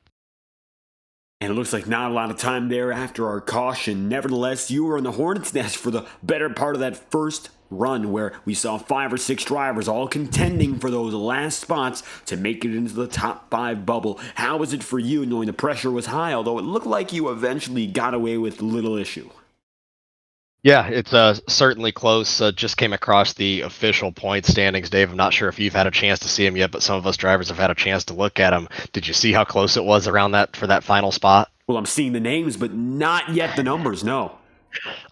And it looks like not a lot of time there after our caution. Nevertheless, you were in the Hornet's Nest for the better part of that first run, where we saw 5 or 6 drivers all contending for those last spots to make it into the top 5 bubble. How was it for you knowing the pressure was high, although it looked like you eventually got away with little issue? Yeah, it's certainly close. Just came across the official point standings, Dave. I'm not sure if you've had a chance to see them yet, but some of us drivers have had a chance to look at them. Did you see how close it was around that for that final spot? Well, I'm seeing the names, but not yet the numbers, no.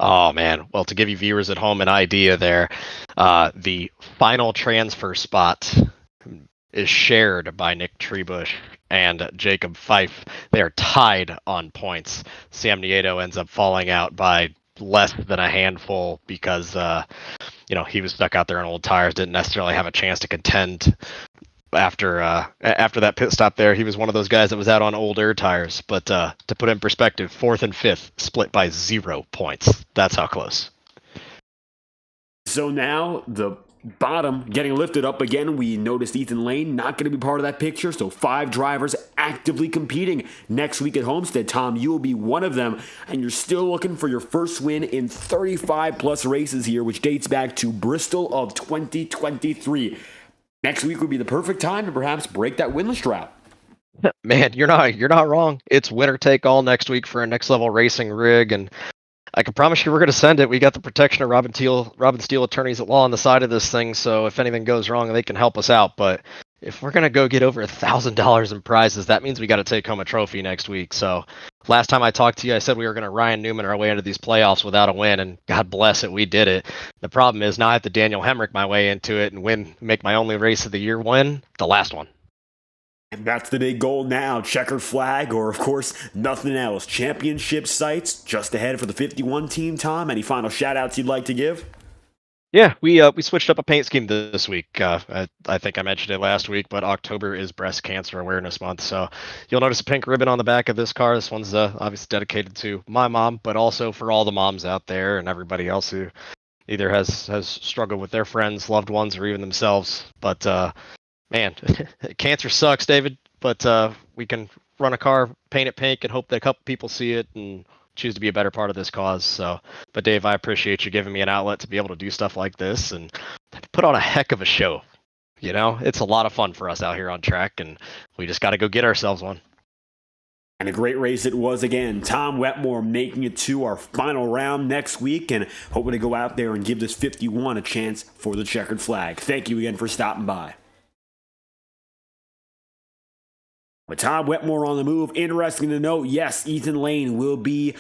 Oh, man. Well, to give you viewers at home an idea there, the final transfer spot is shared by Nick Trebuch and Jacob Fife. They are tied on points. Sam Nieto ends up falling out by less than a handful because he was stuck out there on old tires, didn't necessarily have a chance to contend after that pit stop there. He was one of those guys that was out on older tires, but to put it in perspective, 4th and 5th split by 0 points. That's how close. So now the bottom getting lifted up again. We noticed Ethan Lane not going to be part of that picture, so 5 drivers actively competing next week at Homestead. Tom, you will be one of them, and you're still looking for your first win in 35 plus races here, which dates back to Bristol of 2023. Next week would be the perfect time to perhaps break that winless drought. Man, you're not wrong. It's winner take all next week for a Next Level Racing rig, and I can promise you we're going to send it. We got the protection of Robin Steele attorneys at law on the side of this thing, so if anything goes wrong, they can help us out. But if we're going to go get over $1,000 in prizes, that means we got to take home a trophy next week. So last time I talked to you, I said we were going to Ryan Newman our way into these playoffs without a win, and God bless it, we did it. The problem is now I have to Daniel Hemrick my way into it and make my only race of the year win, the last one. And that's the big goal now. Checkered flag, or of course, nothing else. Championship sights just ahead for the 51 team, Tom. Any final shout-outs you'd like to give? Yeah, we switched up a paint scheme this week. I think I mentioned it last week, but October is Breast Cancer Awareness Month, so you'll notice a pink ribbon on the back of this car. This one's obviously dedicated to my mom, but also for all the moms out there and everybody else who either has struggled with their friends, loved ones, or even themselves. But man, cancer sucks, David. But we can run a car, paint it pink, and hope that a couple people see it and choose to be a better part of this cause. So, but Dave, I appreciate you giving me an outlet to be able to do stuff like this and put on a heck of a show. You know, it's a lot of fun for us out here on track, and we just got to go get ourselves one. And a great race it was again. Tom Wetmore making it to our final round next week, and hoping to go out there and give this 51 a chance for the checkered flag. Thank you again for stopping by. With Tom Wetmore on the move, interesting to note, yes, Ethan Lane will be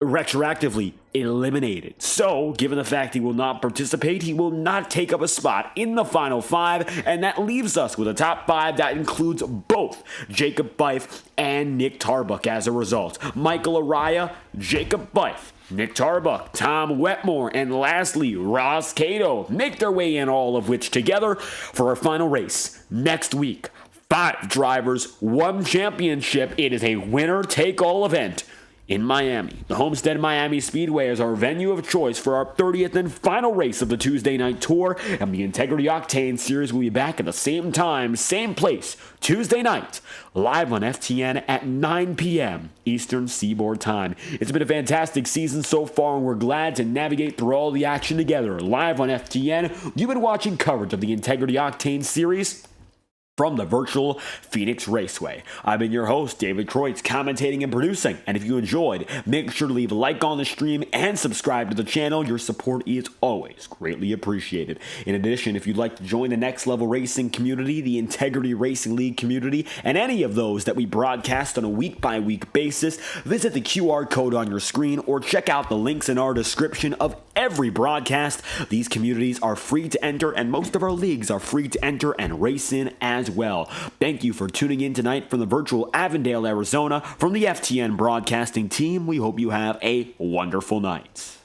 retroactively eliminated. So, given the fact he will not participate, he will not take up a spot in the final five, and that leaves us with a top five that includes both Jacob Bife and Nick Tarbuck as a result. Michael Araya, Jacob Bife, Nick Tarbuck, Tom Wetmore, and lastly, Ross Cato make their way in, all of which together for our final race next week. 5 drivers, 1 championship. It is a winner-take-all event in Miami. The Homestead Miami Speedway is our venue of choice for our 30th and final race of the Tuesday night tour, and the Integrity OCTANE Series will be back at the same time, same place, Tuesday night, live on FTN at 9 p.m. Eastern Seaboard Time. It's been a fantastic season so far, and we're glad to navigate through all the action together. Live on FTN, you've been watching coverage of the Integrity OCTANE Series from the virtual Phoenix Raceway. I've been your host, David Kreutz, commentating and producing. And if you enjoyed, make sure to leave a like on the stream and subscribe to the channel. Your support is always greatly appreciated. In addition, if you'd like to join the Next Level Racing community, the Integrity Racing League community, and any of those that we broadcast on a week-by-week basis, visit the QR code on your screen or check out the links in our description of every broadcast. These communities are free to enter, and most of our leagues are free to enter and race in as well. Thank you for tuning in tonight from the virtual Avondale, Arizona. From the FTN Broadcasting team, we hope you have a wonderful night.